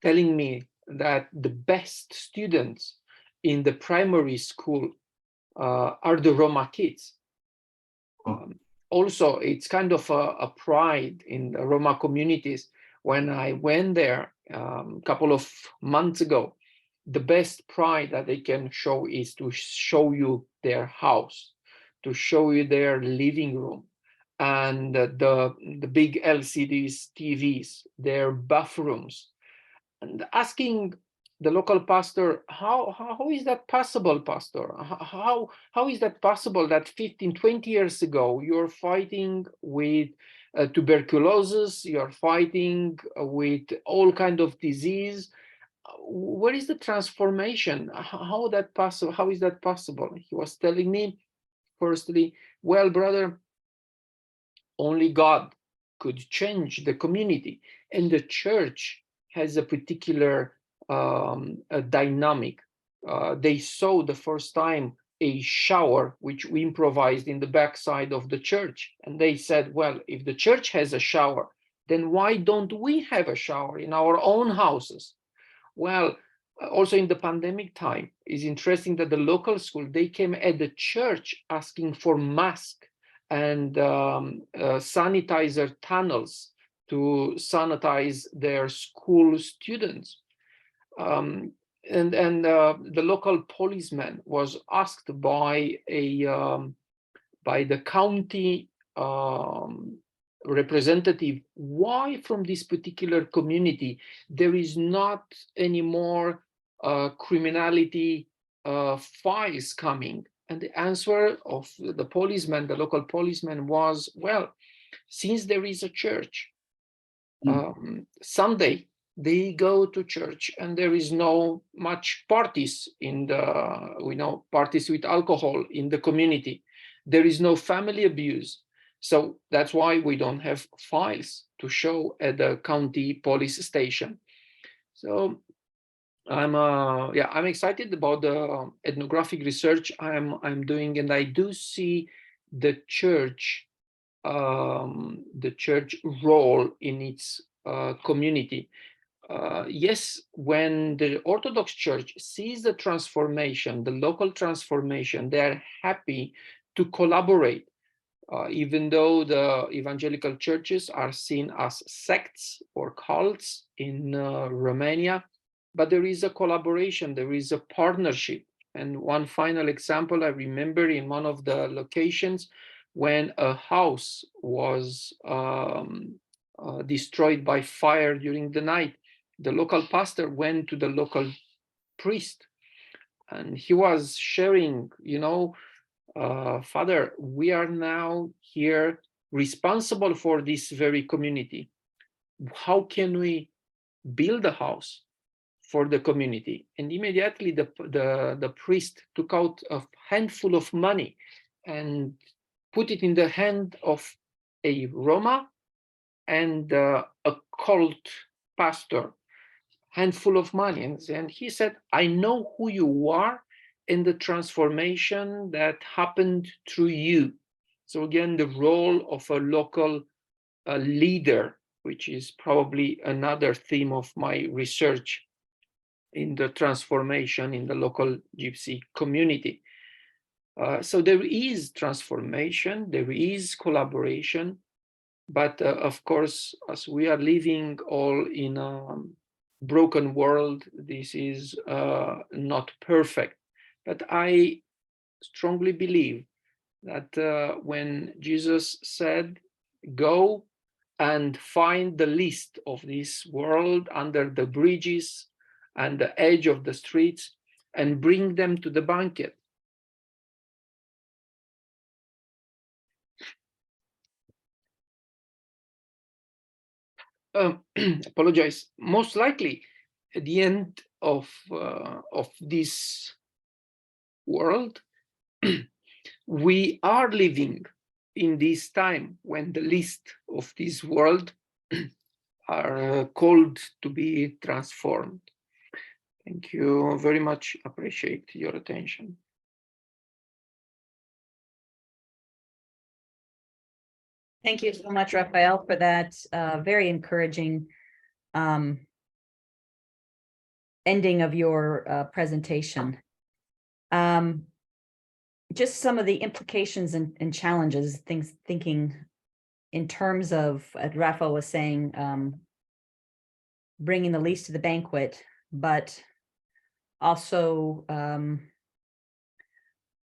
telling me that the best students in the primary school are the Roma kids. Also, it's kind of a pride in the Roma communities. When I went there a couple of months ago, the best pride that they can show is to show you their house, to show you their living room, and the big LCDs, TVs, their bathrooms, and asking the local pastor, how is that possible, pastor? How is that possible that 15, 20 years ago you're fighting with tuberculosis, you're fighting with all kind of disease? Where is the transformation? How that possible? How is that possible? He was telling me, firstly, well, brother, only God could change the community, and the church has a particular a dynamic. They saw the first time a shower which we improvised in the backside of the church. And they said, well, if the church has a shower, then why don't we have a shower in our own houses? Well, also in the pandemic time, it's interesting that the local school, they came at the church asking for masks and sanitizer tunnels to sanitize their school students. And the local policeman was asked by the county representative why from this particular community there is not any more criminality files coming. And the answer of the policeman, the local policeman, was, well, since there is a church, Sunday they go to church and there is no much parties in the, parties with alcohol in the community. There is no family abuse. So that's why we don't have files to show at the county police station. So I'm excited about the ethnographic research I'm doing, and I do see the church role in its community. Yes, when the Orthodox Church sees the transformation, the local transformation, they are happy to collaborate. Even though the evangelical churches are seen as sects or cults in Romania, but there is a collaboration, there is a partnership. And one final example, I remember in one of the locations when a house was destroyed by fire during the night, the local pastor went to the local priest and he was sharing, Father, we are now here responsible for this very community. How can we build a house for the community? And immediately the priest took out a handful of money and put it in the hand of a Roma and a cult pastor, handful of money. And he said, I know who you are and the transformation that happened through you. So again, the role of a local leader, which is probably another theme of my research in the transformation in the local Gypsy community. So there is transformation, there is collaboration, but of course, as we are living all in a broken world, this is not perfect. But I strongly believe that when Jesus said, go and find the least of this world under the bridges and the edge of the streets and bring them to the banquet. Apologize. Most likely, at the end of this world, we are living in this time when the least of this world are called to be transformed. Thank you very much. Appreciate your attention. Thank you so much, Raphael, for that very encouraging ending of your presentation. Just some of the implications and challenges, thinking in terms of, as Raphael was saying, bringing the least to the banquet, but also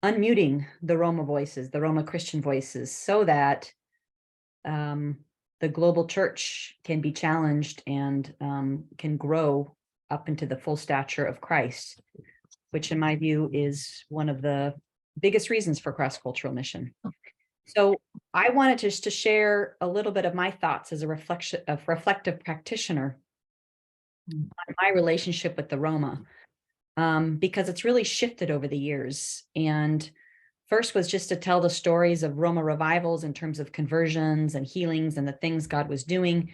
unmuting the Roma voices, the Roma Christian voices, so that the global church can be challenged and can grow up into the full stature of Christ, which in my view is one of the biggest reasons for cross-cultural mission. So I wanted just to share a little bit of my thoughts as a reflective practitioner on my relationship with the Roma, because it's really shifted over the years. And first was just to tell the stories of Roma revivals in terms of conversions and healings and the things God was doing.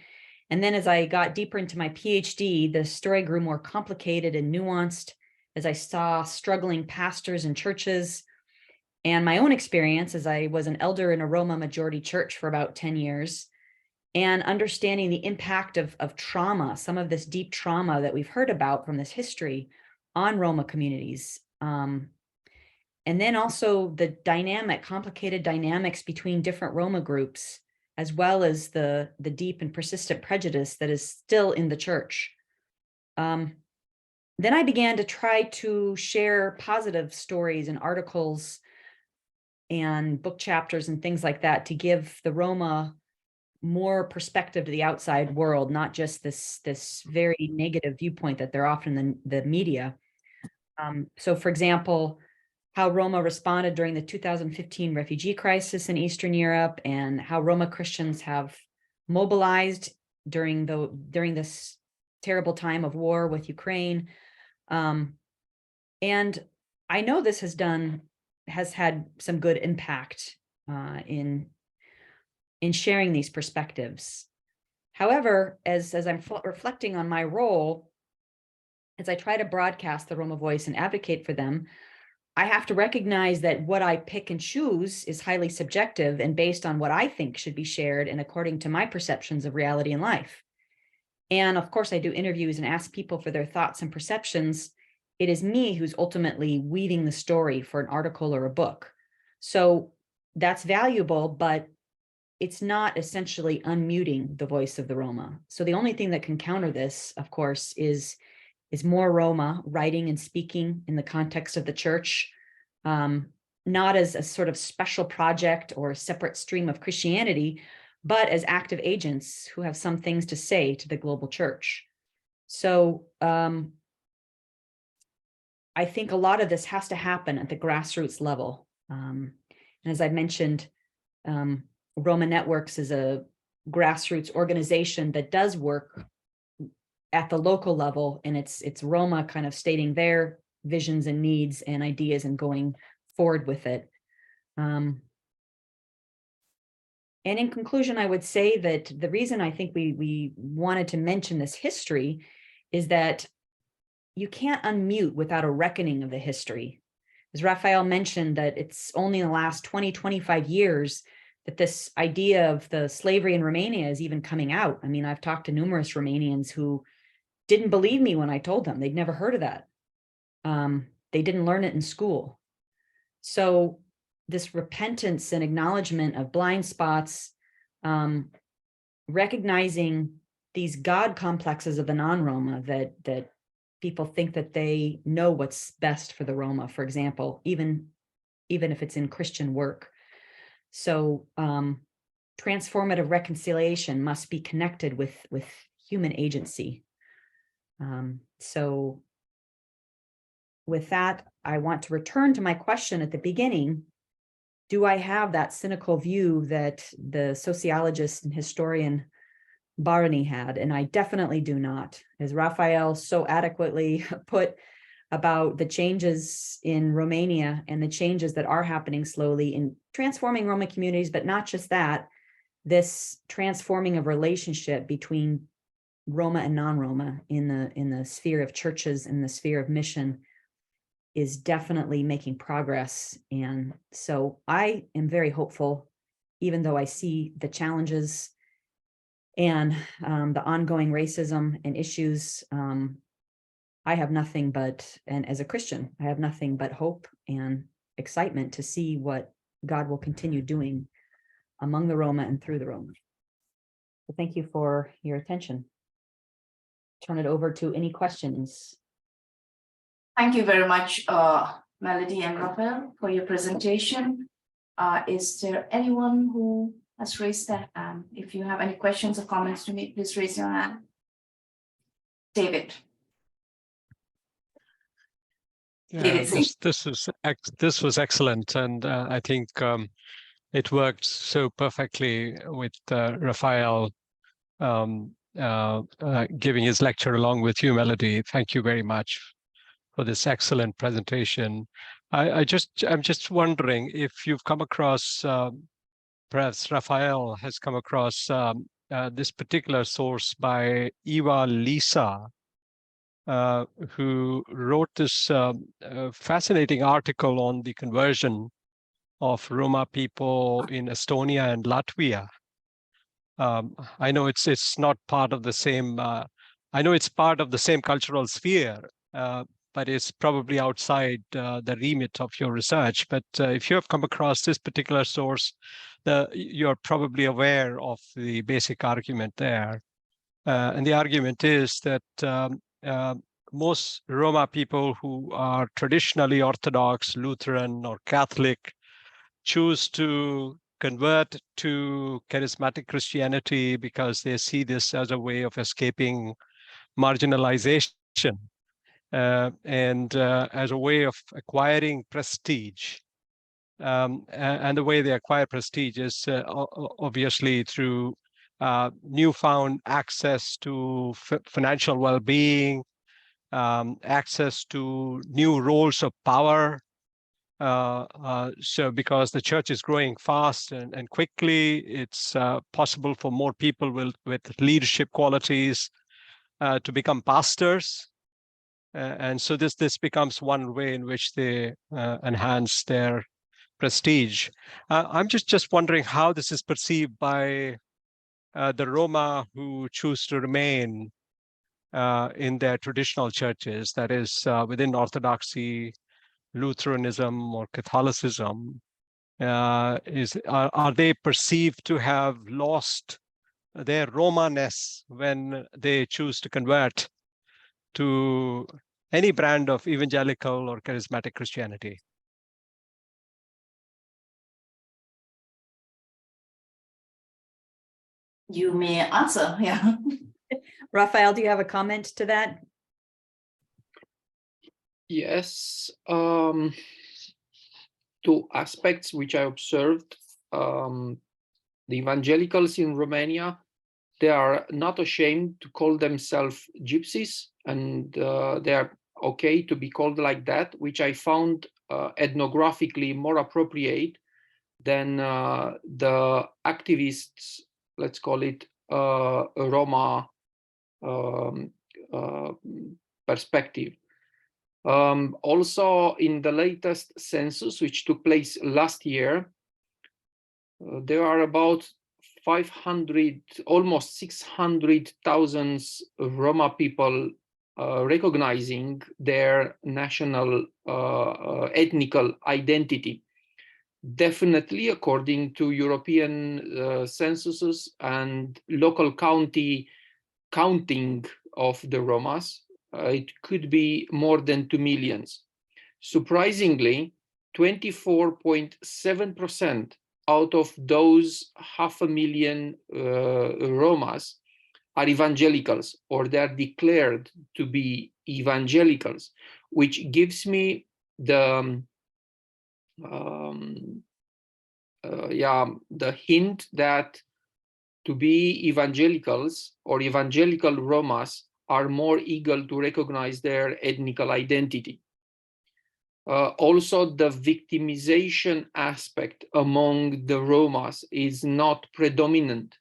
And then as I got deeper into my PhD, the story grew more complicated and nuanced as I saw struggling pastors and churches and my own experience as I was an elder in a Roma majority church for about 10 years, and understanding the impact of trauma, some of this deep trauma that we've heard about from this history on Roma communities. And then also the complicated dynamics between different Roma groups, as well as the deep and persistent prejudice that is still in the church. Then I began to try to share positive stories and articles and book chapters and things like that to give the Roma more perspective to the outside world, not just this very negative viewpoint that they're often in the media. So for example, how Roma responded during the 2015 refugee crisis in Eastern Europe, and how Roma Christians have mobilized during this terrible time of war with Ukraine. And I know this has had some good impact in sharing these perspectives. However, as I'm reflecting on my role, as I try to broadcast the Roma voice and advocate for them, I have to recognize that what I pick and choose is highly subjective and based on what I think should be shared and according to my perceptions of reality and life. And of course, I do interviews and ask people for their thoughts and perceptions. It is me who's ultimately weaving the story for an article or a book. So that's valuable, but it's not essentially unmuting the voice of the Roma. So the only thing that can counter this, of course, is more Roma writing and speaking in the context of the church, not as a sort of special project or a separate stream of Christianity, but as active agents who have some things to say to the global church. So I think a lot of this has to happen at the grassroots level. And as I mentioned, Roma Networks is a grassroots organization that does work at the local level, and it's Roma kind of stating their visions and needs and ideas and going forward with it. And in conclusion, I would say that the reason I think we wanted to mention this history is that you can't unmute without a reckoning of the history. As Raphael mentioned, that it's only in the last 20, 25 years that this idea of the slavery in Romania is even coming out. I mean, I've talked to numerous Romanians who didn't believe me when I told them. They'd never heard of that. They didn't learn it in school. So this repentance and acknowledgement of blind spots, recognizing these God complexes of the non-Roma, that people think that they know what's best for the Roma, for example, even if it's in Christian work. So transformative reconciliation must be connected with human agency. So with that, I want to return to my question at the beginning. Do I have that cynical view that the sociologist and historian Barani had? And I definitely do not. As Raphael so adequately put about the changes in Romania and the changes that are happening slowly in transforming Roma communities, but not just that, this transforming of relationship between Roma and non-Roma in the sphere of churches and the sphere of mission is definitely making progress. And so I am very hopeful, even though I see the challenges and the ongoing racism and issues. I have nothing but, and as a Christian, I have nothing but hope and excitement to see what God will continue doing among the Roma and through the Roma. So thank you for your attention. Turn it over to any questions. Thank you very much, Melody and Raphael, for your presentation. Is there anyone who has raised their hand? If you have any questions or comments to me, please raise your hand. David. Yeah, this was excellent, and I think it worked so perfectly with Raphael giving his lecture along with you, Melody. Thank you very much for this excellent presentation. I'm just wondering if you've come across, perhaps Raphael has come across this particular source by Eva Lisa, who wrote this fascinating article on the conversion of Roma people in Estonia and Latvia. I know it's not part of the same. I know it's part of the same cultural sphere, but it's probably outside the remit of your research. But if you have come across this particular source, you're probably aware of the basic argument there. And the argument is that most Roma people who are traditionally Orthodox, Lutheran, or Catholic choose to convert to charismatic Christianity because they see this as a way of escaping marginalization and as a way of acquiring prestige. And the way they acquire prestige is obviously through newfound access to financial well-being, access to new roles of power. So because the church is growing fast and quickly, it's possible for more people with leadership qualities to become pastors. And so this becomes one way in which they enhance their prestige. I'm just wondering how this is perceived by the Roma who choose to remain in their traditional churches, that is within Orthodoxy, Lutheranism, or Catholicism. Are they perceived to have lost their Roma-ness when they choose to convert to any brand of evangelical or charismatic Christianity? You may answer, yeah. Raphael, do you have a comment to that? Yes, two aspects which I observed. The evangelicals in Romania, they are not ashamed to call themselves gypsies, and they are okay to be called like that, which I found ethnographically more appropriate than the activists, let's call it Roma perspective. Also, in the latest census, which took place last year, there are about 500, almost 600,000 Roma people recognizing their national ethnical identity. Definitely, according to European censuses and local county counting of the Romas, it could be more than 2 million. Surprisingly, 24.7% out of those 500,000 Romas are evangelicals, or they are declared to be evangelicals, which gives me the hint that to be evangelicals or evangelical Romas are more eager to recognize their ethnical identity. Also, the victimization aspect among the Romas is not predominant.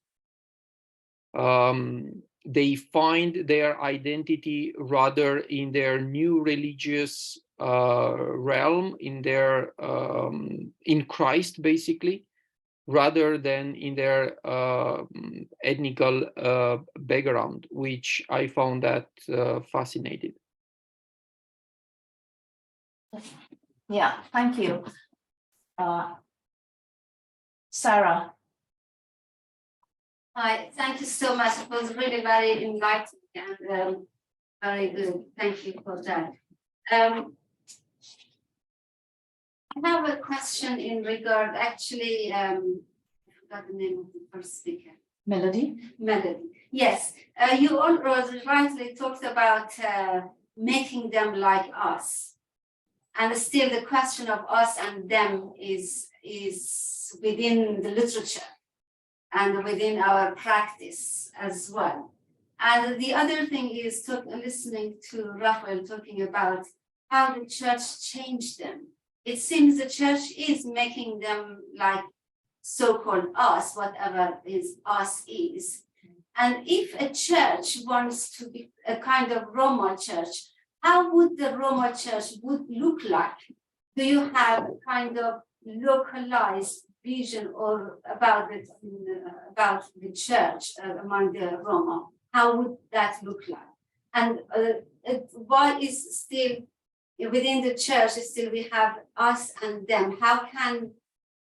They find their identity rather in their new religious realm, in their in Christ, basically, rather than in their ethnical background, which I found that fascinating. Yeah, thank you. Sarah. Hi, thank you so much. It was really very enlightening and very good. Thank you for that. I have a question in regard, actually, I forgot the name of the first speaker. Melody. Melody. Yes, you all rightly talked about making them like us. And still the question of us and them is within the literature and within our practice as well. And the other thing is listening to Raphael talking about how the church changed them. It seems the church is making them like so-called us, whatever is us is. And if a church wants to be a kind of Roma church, how would the Roma church would look like? Do you have a kind of localized vision or about the church among the Roma, how would that look like? And why is still within the church still we have us and them? How can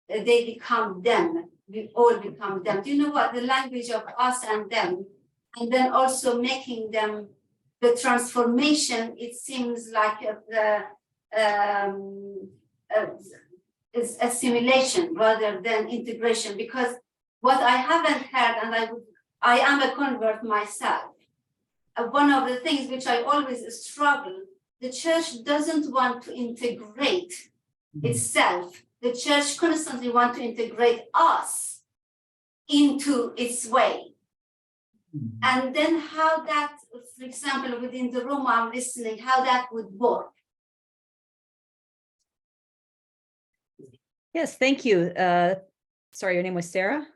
they become them? We all become them. Do you know what the language of us and them, and then also making them the transformation? It seems like is assimilation rather than integration, because what I haven't heard, and I am a convert myself, one of the things which I always struggle, the church doesn't want to integrate itself. The church constantly wants to integrate us into its way. And then how that, for example, within the Roma I'm listening, how that would work. Yes, thank you. Sorry, your name was Sarah?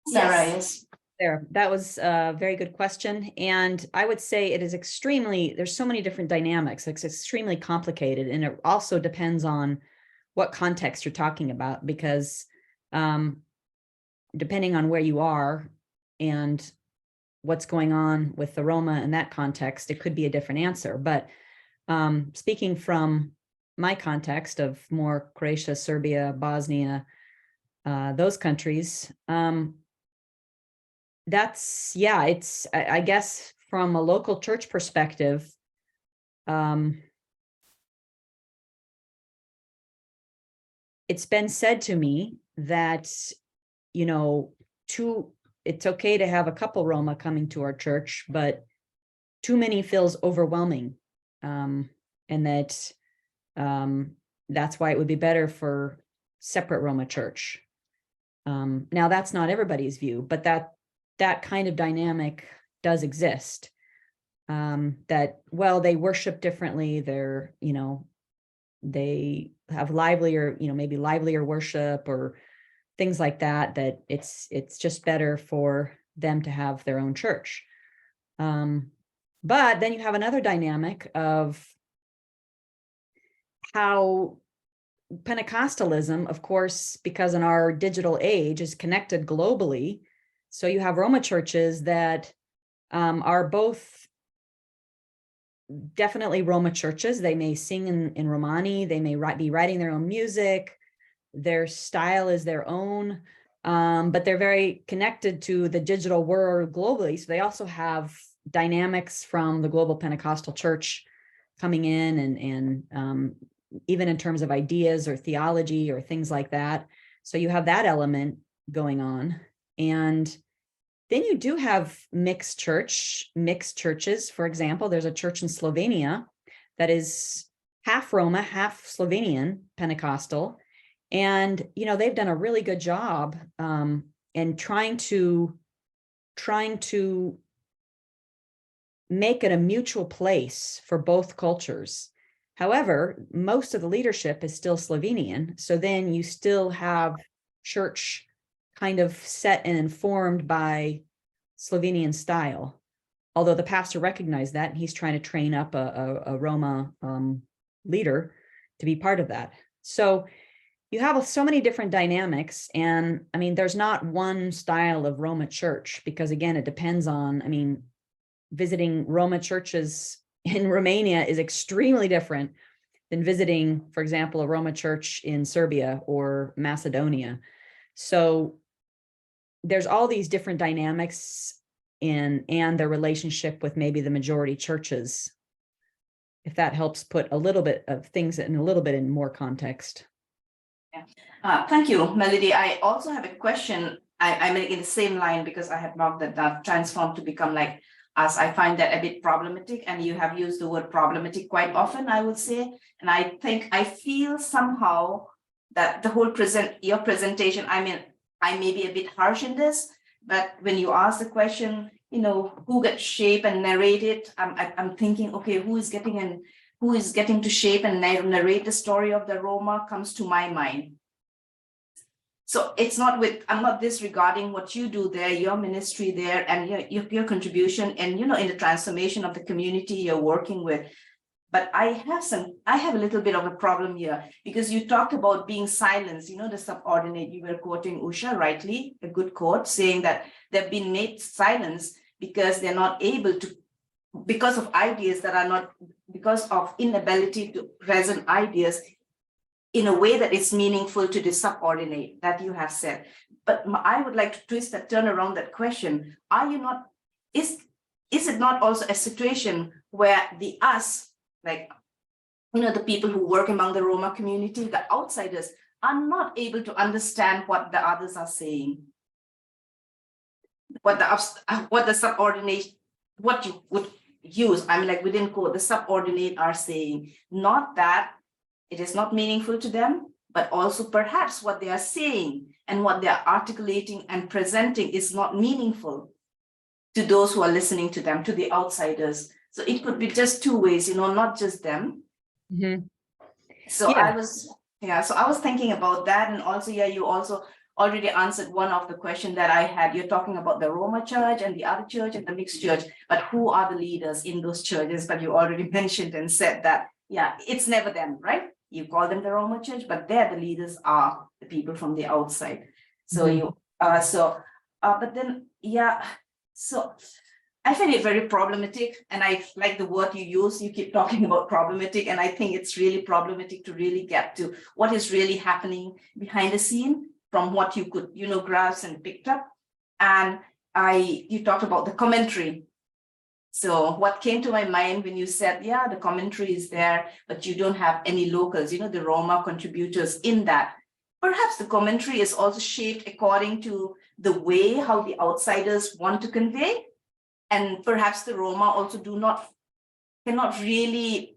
Sarah, yes. There, that was a very good question. And I would say it is there's so many different dynamics. It's extremely complicated. And it also depends on what context you're talking about, because depending on where you are and what's going on with the Roma in that context, it could be a different answer. But speaking from my context of more Croatia, Serbia, Bosnia, those countries, it's, I guess from a local church perspective, it's been said to me that, you know, it's okay to have a couple Roma coming to our church, but too many feels overwhelming. And that's why it would be better for separate Roma church. Now that's not everybody's view, but that kind of dynamic does exist. That, well, they worship differently. They're, you know, they have livelier, you know, maybe livelier worship or things like that, that it's just better for them to have their own church. But then you have another dynamic of how Pentecostalism, of course, because in our digital age is connected globally. So you have Roma churches that are both definitely Roma churches. They may sing in Romani, they may be writing their own music, their style is their own, but they're very connected to the digital world globally. So they also have dynamics from the global Pentecostal church coming in, and even in terms of ideas or theology or things like that. So you have that element going on. And then you do have mixed churches. For example, there's a church in Slovenia that is half Roma, half Slovenian Pentecostal. And, you know, they've done a really good job in trying to make it a mutual place for both cultures. However, most of the leadership is still Slovenian. So then you still have church kind of set and informed by Slovenian style. Although the pastor recognized that, and he's trying to train up a Roma leader to be part of that. So you have so many different dynamics. And I mean, there's not one style of Roma church, because again, it depends on, I mean, visiting Roma churches in Romania is extremely different than visiting, for example, a Roma church in Serbia or Macedonia. So there's all these different dynamics and their relationship with maybe the majority churches, if that helps put a little bit of things in a little bit in more context. Thank you, Melody. I also have a question. I'm in the same line, because I have marked that transformed to become like us. I find that a bit problematic, and you have used the word problematic quite often, I would say. And I feel somehow that the whole your presentation, I mean, I may be a bit harsh in this, but when you ask the question, you know, who gets shape and narrate it, I'm thinking, okay, who is getting to shape and narrate the story of the Roma comes to my mind. So it's not I'm not disregarding what you do there, your ministry there, and your contribution, and, you know, in the transformation of the community you're working with. But I have a little bit of a problem here, because you talked about being silenced, the subordinate, you were quoting Usha rightly, a good quote, saying that they've been made silence because they're not able to, because of ideas that are not, because of inability to present ideas in a way that is meaningful to the subordinate that you have said. But I would like to twist that, turn around that question. Are you not, is it not also a situation where the us, like, the people who work among the Roma community, the outsiders, are not able to understand what the others are saying? What the subordinate, what you would use, like within quote, the subordinate are saying, not that it is not meaningful to them, but also perhaps what they are saying and what they are articulating and presenting is not meaningful to those who are listening to them, to the outsiders. So it could be just two ways, not just them. Mhm. So Yeah. I was thinking about that. And also, you also already answered one of the questions that I had. You're talking about the Roma church and the other church and the mixed church, but who are the leaders in those churches? But you already mentioned and said that, it's never them, right? You call them the Roma church, but the leaders are the people from the outside. So but then, so I find it very problematic, and I like the word you use. You keep talking about problematic, and I think it's really problematic to really get to what is really happening behind the scene from what you could, grasp and picked up. And you talked about the commentary. So what came to my mind when you said, the commentary is there, but you don't have any locals, the Roma contributors in that. Perhaps the commentary is also shaped according to the way how the outsiders want to convey. And perhaps the Roma also cannot really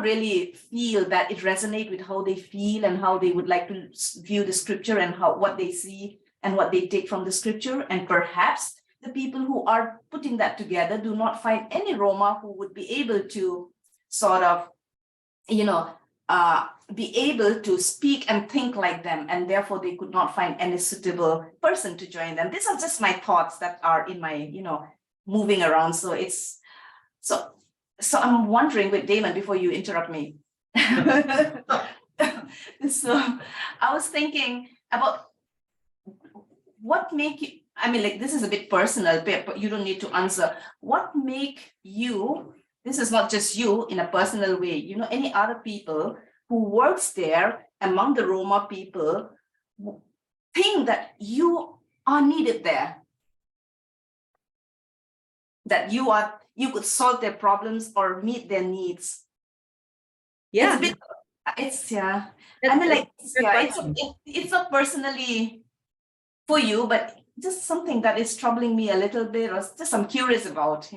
really feel that it resonates with how they feel and how they would like to view the scripture and what they see and what they take from the scripture. And perhaps the people who are putting that together do not find any Roma who would be able to sort of, be able to speak and think like them, and therefore they could not find any suitable person to join them. These are just my thoughts that are in my, moving around. So so I'm wondering with Damon, before you interrupt me. So I was thinking about what make you, this is a bit personal, but you don't need to answer. What make you, this is not just you in a personal way, any other people who works there among the Roma people think that you are needed there, that you could solve their problems or meet their needs? Yeah. It's not personally for you, but just something that is troubling me a little bit, or just I'm curious about.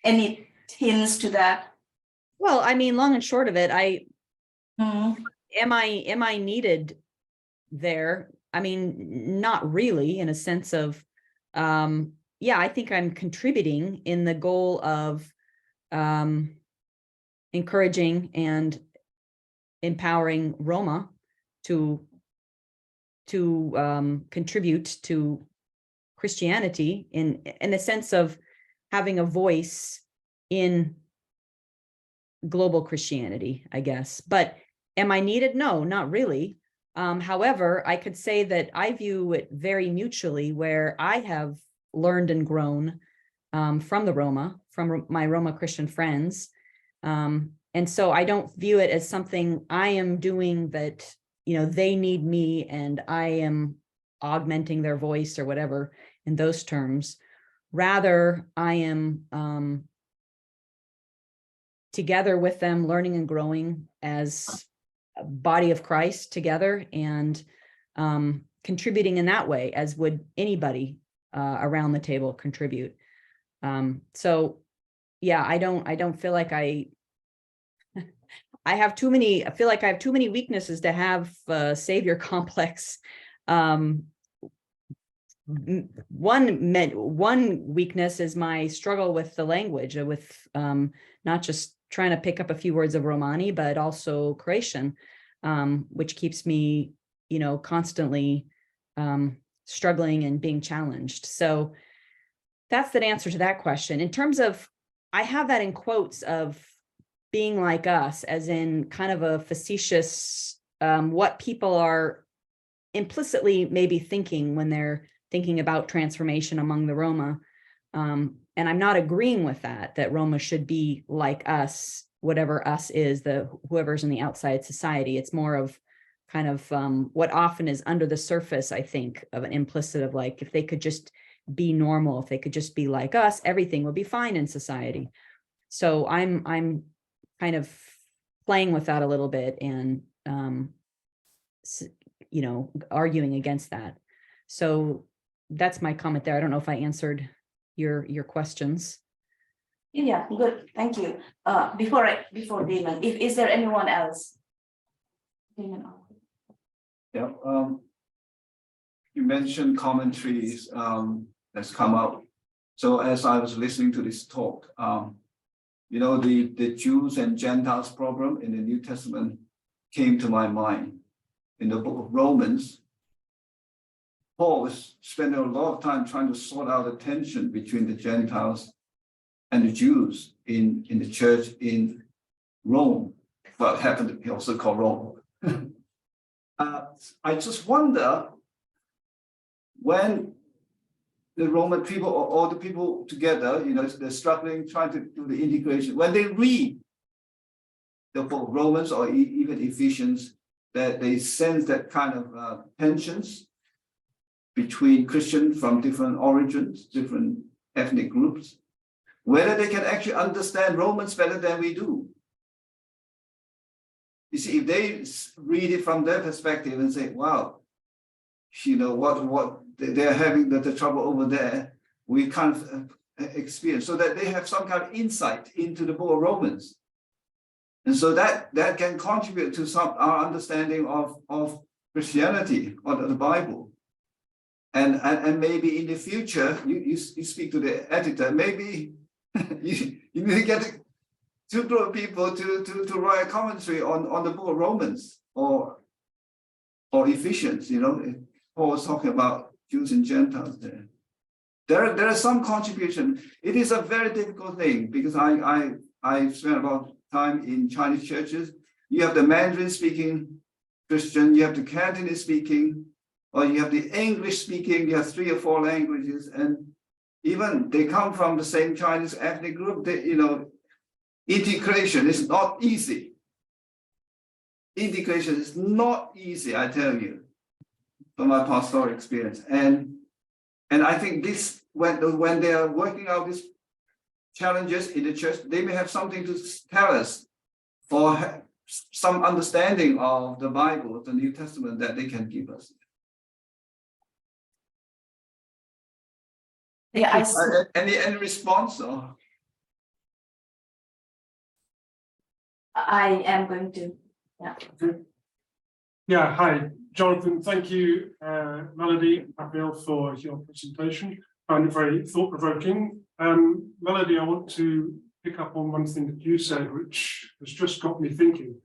Any hints to that? Well, long and short of it, am I needed there? Not really, in a sense of, I think I'm contributing in the goal of encouraging and empowering Roma to contribute to Christianity in the sense of having a voice in global Christianity, I guess. But am I needed? No, not really. However, I could say that I view it very mutually, where I have learned and grown from the Roma, from my Roma Christian friends. And so I don't view it as something I am doing that, they need me and I am augmenting their voice or whatever in those terms. Rather, I am together with them, learning and growing as a body of Christ together, and contributing in that way, as would anybody around the table contribute. So yeah, I don't feel like I have too many, I feel like I have too many weaknesses to have a savior complex. One weakness is my struggle with the language, with not just trying to pick up a few words of Romani, but also Croatian, which keeps me, constantly struggling and being challenged. So that's the answer to that question. In terms of I have that in quotes of being like us, as in kind of a facetious, what people are implicitly maybe thinking when they're thinking about transformation among the Roma. And I'm not agreeing with that Roma should be like us, whatever us is, whoever's in the outside society. It's more of kind of what often is under the surface, I think, of an implicit of like, if they could just be normal, if they could just be like us, everything would be fine in society. So I'm kind of playing with that a little bit and, arguing against that. So that's my comment there. I don't know if I answered your questions. Yeah, good, thank you. Before Damon, is there anyone else? Damon. Yeah, you mentioned commentaries that's come out. So as I was listening to this talk, the Jews and Gentiles problem in the New Testament came to my mind. In the book of Romans, Paul was spending a lot of time trying to sort out the tension between the Gentiles and the Jews in the church in Rome, what happened to be also called Rome. I just wonder when the Roman people or all the people together, they're struggling, trying to do the integration. When they read the book of Romans or even Ephesians, that they sense that kind of tensions between Christians from different origins, different ethnic groups, whether they can actually understand Romans better than we do. You see, if they read it from their perspective and say, wow, what they're having the trouble over there, we can't experience, so that they have some kind of insight into the book of Romans. And so that can contribute to our understanding of Christianity or the Bible. And maybe in the future, you speak to the editor, maybe you need to get two group of people to write a commentary on the book of Romans or Ephesians. Paul was talking about Jews and Gentiles there. There is some contribution. It is a very difficult thing because I spent a lot of time in Chinese churches. You have the Mandarin speaking Christian, you have the Cantonese speaking, or you have the English speaking, you have 3 or 4 languages, and even they come from the same Chinese ethnic group. Integration is not easy. Integration is not easy, I tell you, from my pastoral experience. And I think this, when they are working out these challenges in the church, they may have something to tell us or some understanding of the Bible, the New Testament, that they can give us. Yeah, Any response? Or? I am going to. Yeah. Yeah, hi, Jonathan. Thank you, Melody, Raphael, for your presentation. I find it very thought-provoking. Melody, I want to pick up on one thing that you said, which has just got me thinking.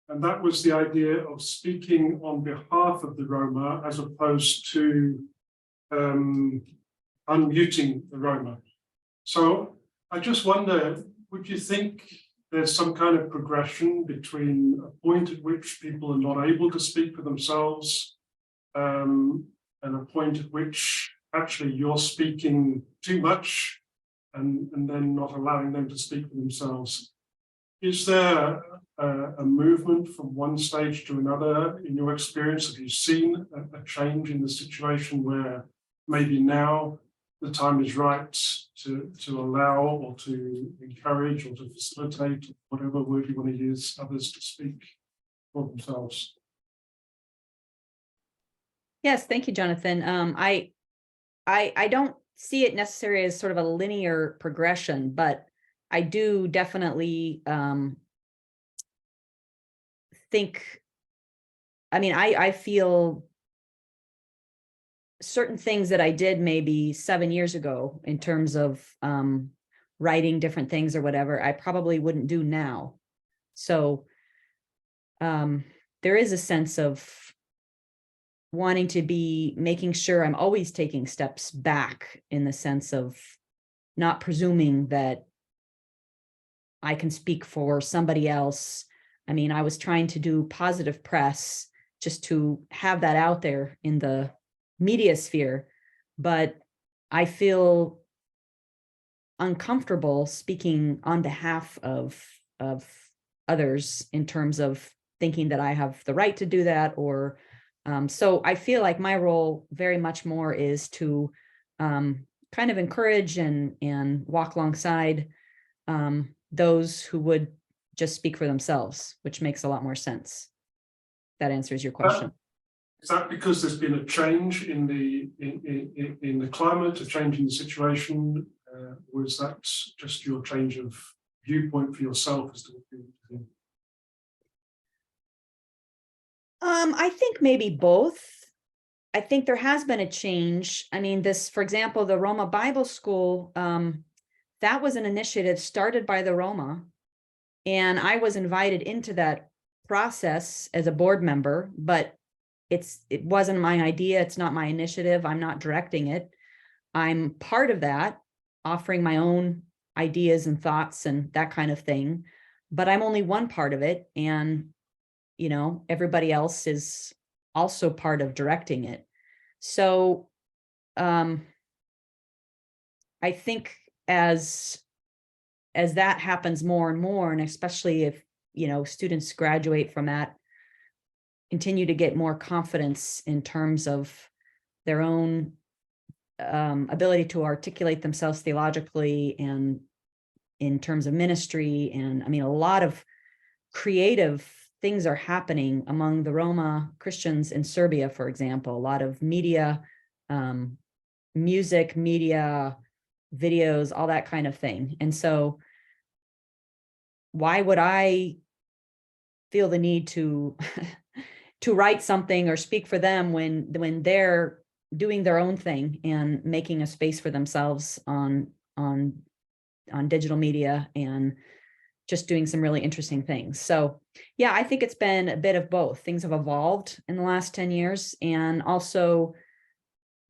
And that was the idea of speaking on behalf of the Roma as opposed to unmuting the Roma. So I just wonder, would you think there's some kind of progression between a point at which people are not able to speak for themselves and a point at which actually you're speaking too much and then not allowing them to speak for themselves? Is there a movement from one stage to another in your experience? Have you seen a change in the situation where maybe now the time is right to allow or to encourage or to facilitate, whatever word you want to use, others to speak for themselves? Yes, thank you, Jonathan. I don't see it necessarily as sort of a linear progression, but I do definitely think, I feel certain things that I did maybe 7 years ago in terms of writing different things or whatever, I probably wouldn't do now. So there is a sense of wanting to be making sure I'm always taking steps back in the sense of not presuming that I can speak for somebody else. I mean, I was trying to do positive press just to have that out there in the media sphere, but I feel uncomfortable speaking on behalf of others in terms of thinking that I have the right to do that, or so I feel like my role very much more is to kind of encourage and walk alongside those who would just speak for themselves, which makes a lot more sense. That answers your question. Is that because there's been a change in the climate, a change in the situation, or is that just your change of viewpoint for yourself as to what you think? I think maybe both. I think there has been a change. I mean, this, for example, the Roma Bible School, that was an initiative started by the Roma, and I was invited into that process as a board member, but it wasn't my idea. It's not my initiative. I'm not directing it. I'm part of that, offering my own ideas and thoughts and that kind of thing, but I'm only one part of it. And, you know, everybody else is also part of directing it. So I think as that happens more and more, and especially if, you know, students graduate from that, continue to get more confidence in terms of their own ability to articulate themselves theologically and in terms of ministry. And I mean, a lot of creative things are happening among the Roma Christians in Serbia, for example, a lot of media, music, media, videos, all that kind of thing. And so why would I feel the need to to write something or speak for them when they're doing their own thing and making a space for themselves on digital media and just doing some really interesting things. So yeah, I think it's been a bit of both. Things have evolved in the last 10 years. And also,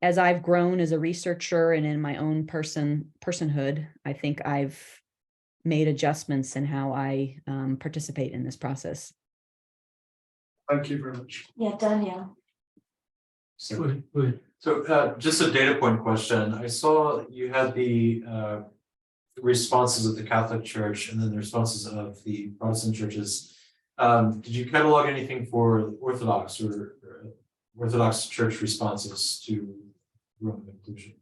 as I've grown as a researcher and in my own personhood, I think I've made adjustments in how I participate in this process. Thank you very much. Yeah, Daniel. Good, good. So just a data point question. I saw you had the responses of the Catholic Church and then the responses of the Protestant churches. Did you catalog anything for Orthodox or Orthodox Church responses to Roman inclusion?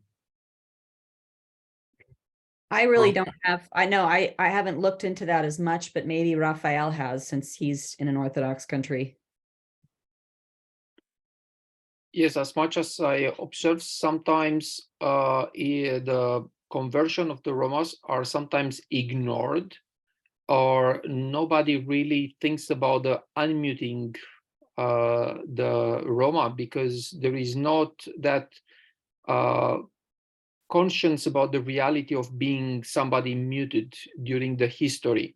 I really don't have, I know I haven't looked into that as much, but maybe Raphael has, since he's in an Orthodox country. Yes, as much as I observe, sometimes the conversion of the Romas are sometimes ignored, or nobody really thinks about the unmuting the Roma, because there is not that conscience about the reality of being somebody muted during the history.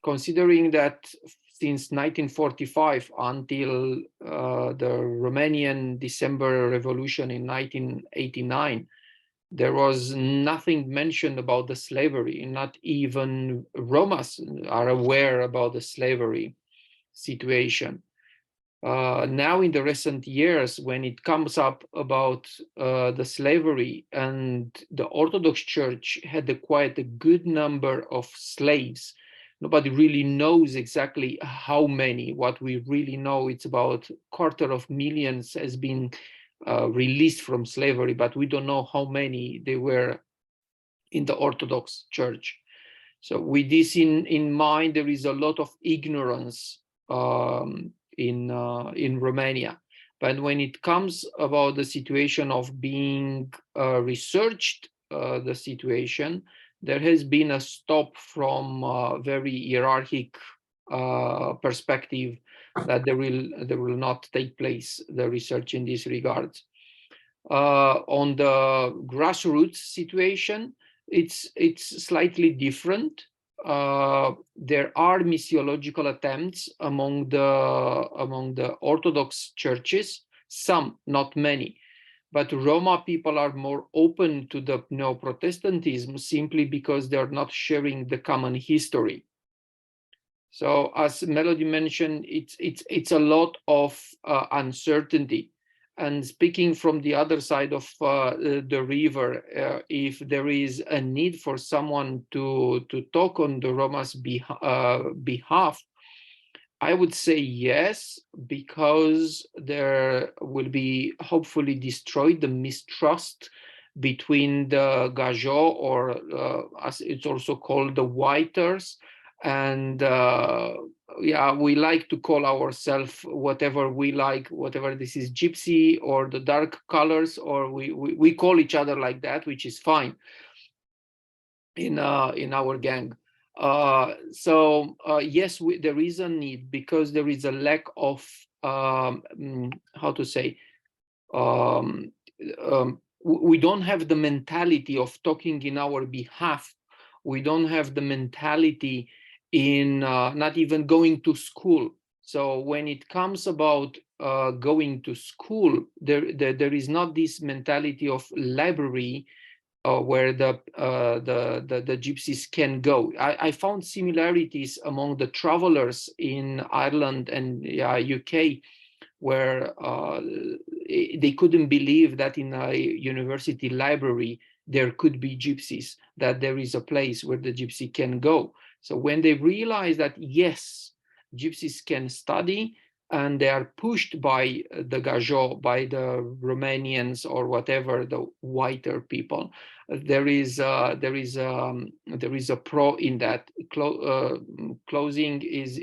Considering that since 1945 until the Romanian December Revolution in 1989, there was nothing mentioned about the slavery. Not even Romas are aware about the slavery situation. Now in the recent years, when it comes up about the slavery, and the Orthodox Church had quite a good number of slaves, nobody really knows exactly how many. What we really know, it's about 250,000 has been released from slavery, but we don't know how many they were in the Orthodox Church. So with this in mind, there is a lot of ignorance in Romania. But when it comes about the situation of being researched, the situation, there has been a stop from a very hierarchic perspective that there will not take place the research in this regard. On the grassroots situation, it's slightly different. There are missiological attempts among the Orthodox churches, some, not many, But Roma people are more open to the Neo-Protestantism simply because they're not sharing the common history. So as Melody mentioned, it's a lot of uncertainty. And speaking from the other side of the river, if there is a need for someone to talk on the Roma's behalf, I would say yes, because there will be hopefully destroyed the mistrust between the Gajo, or as it's also called, the Whiters, and yeah, we like to call ourselves whatever we like, whatever this is, gypsy or the dark colors, or we call each other like that, which is fine in our gang. Yes, there is a need, because there is a lack of how to say, we don't have the mentality of talking in our behalf. We don't have the mentality in not even going to school. So when it comes about going to school, there is not this mentality of library where the gypsies can go. I found similarities among the travelers in Ireland and UK, where they couldn't believe that in a university library there could be gypsies, that there is a place where the gypsy can go. So when they realize that, yes, gypsies can study, and they are pushed by the Gajo, by the Romanians or whatever, the whiter people, there is a pro in that. Closing is,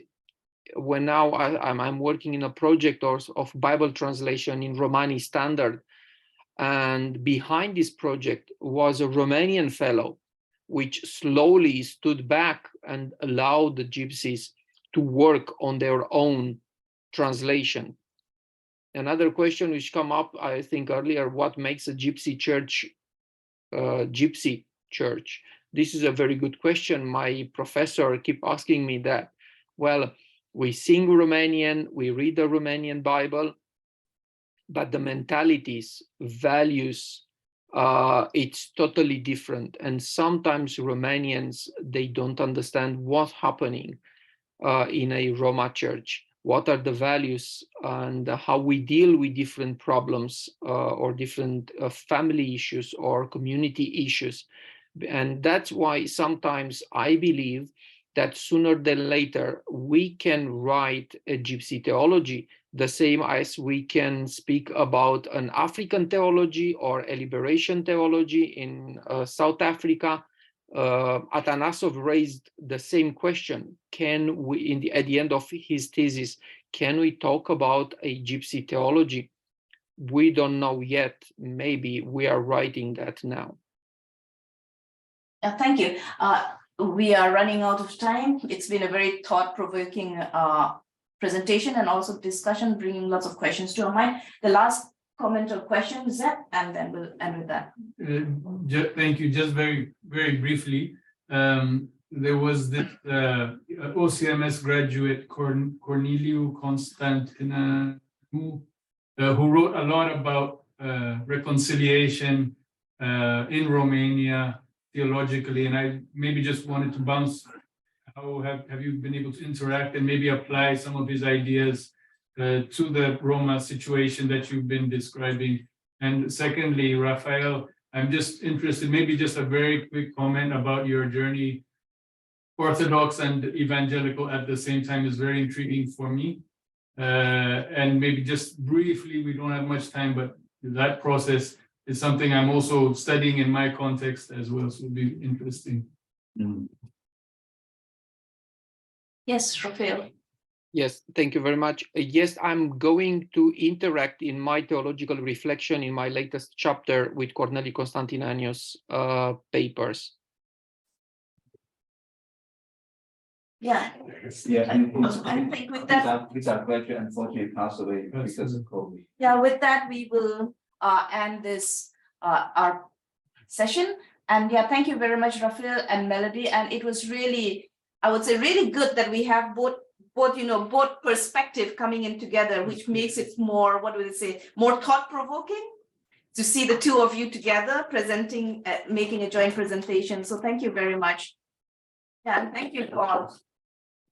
when now I'm working in a project of Bible translation in Romani standard, and behind this project was a Romanian fellow, which slowly stood back and allowed the gypsies to work on their own translation. Another question which come up, I think earlier, what makes a gypsy church gypsy church? This is a very good question. My professor keep asking me that. Well, we sing Romanian, we read the Romanian Bible, but the mentalities, values, it's totally different. And sometimes Romanians, they don't understand what's happening in a Roma church. What are the values and how we deal with different problems or different family issues or community issues. And that's why sometimes I believe that sooner than later we can write a gypsy theology, the same as we can speak about an African theology or a liberation theology in South Africa. Atanasov raised the same question. Can we, at the end of his thesis, can we talk about a gypsy theology? We don't know yet. Maybe we are writing that now. Thank you. We are running out of time. It's been a very thought-provoking presentation and also discussion, bringing lots of questions to our mind. The last comment or question, Zeb, and then we'll end with that. Thank you. Just very, very briefly, there was this OCMS graduate, Corneliu Constantinescu, who wrote a lot about reconciliation in Romania theologically, and I maybe just wanted to bounce. How have you been able to interact and maybe apply some of his ideas to the Roma situation that you've been describing? And secondly, Raphael, I'm just interested, maybe just a very quick comment about your journey. Orthodox and evangelical at the same time is very intriguing for me. And maybe just briefly, we don't have much time, but that process is something I'm also studying in my context as well, so it'll be interesting. Yes, Raphael. Yes, thank you very much. Yes, I'm going to interact in my theological reflection in my latest chapter with Corneliu Constantinescu's papers. Yeah. Yeah, I think with that, with our graduate unfortunately passed away because of COVID. yeah, with that, we will end this our session. And yeah, thank you very much, Raphael and Melody. And it was really, I would say, really good that we have both perspective coming in together, which makes it more, what would I say, more thought-provoking. to see the two of you together presenting, making a joint presentation. So thank you very much. Yeah, thank you all.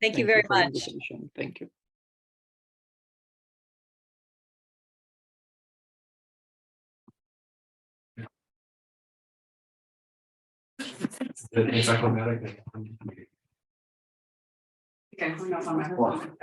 Thank you very for the much. invitation. Thank you. Encyclopedia. Okay, we're not on my phone.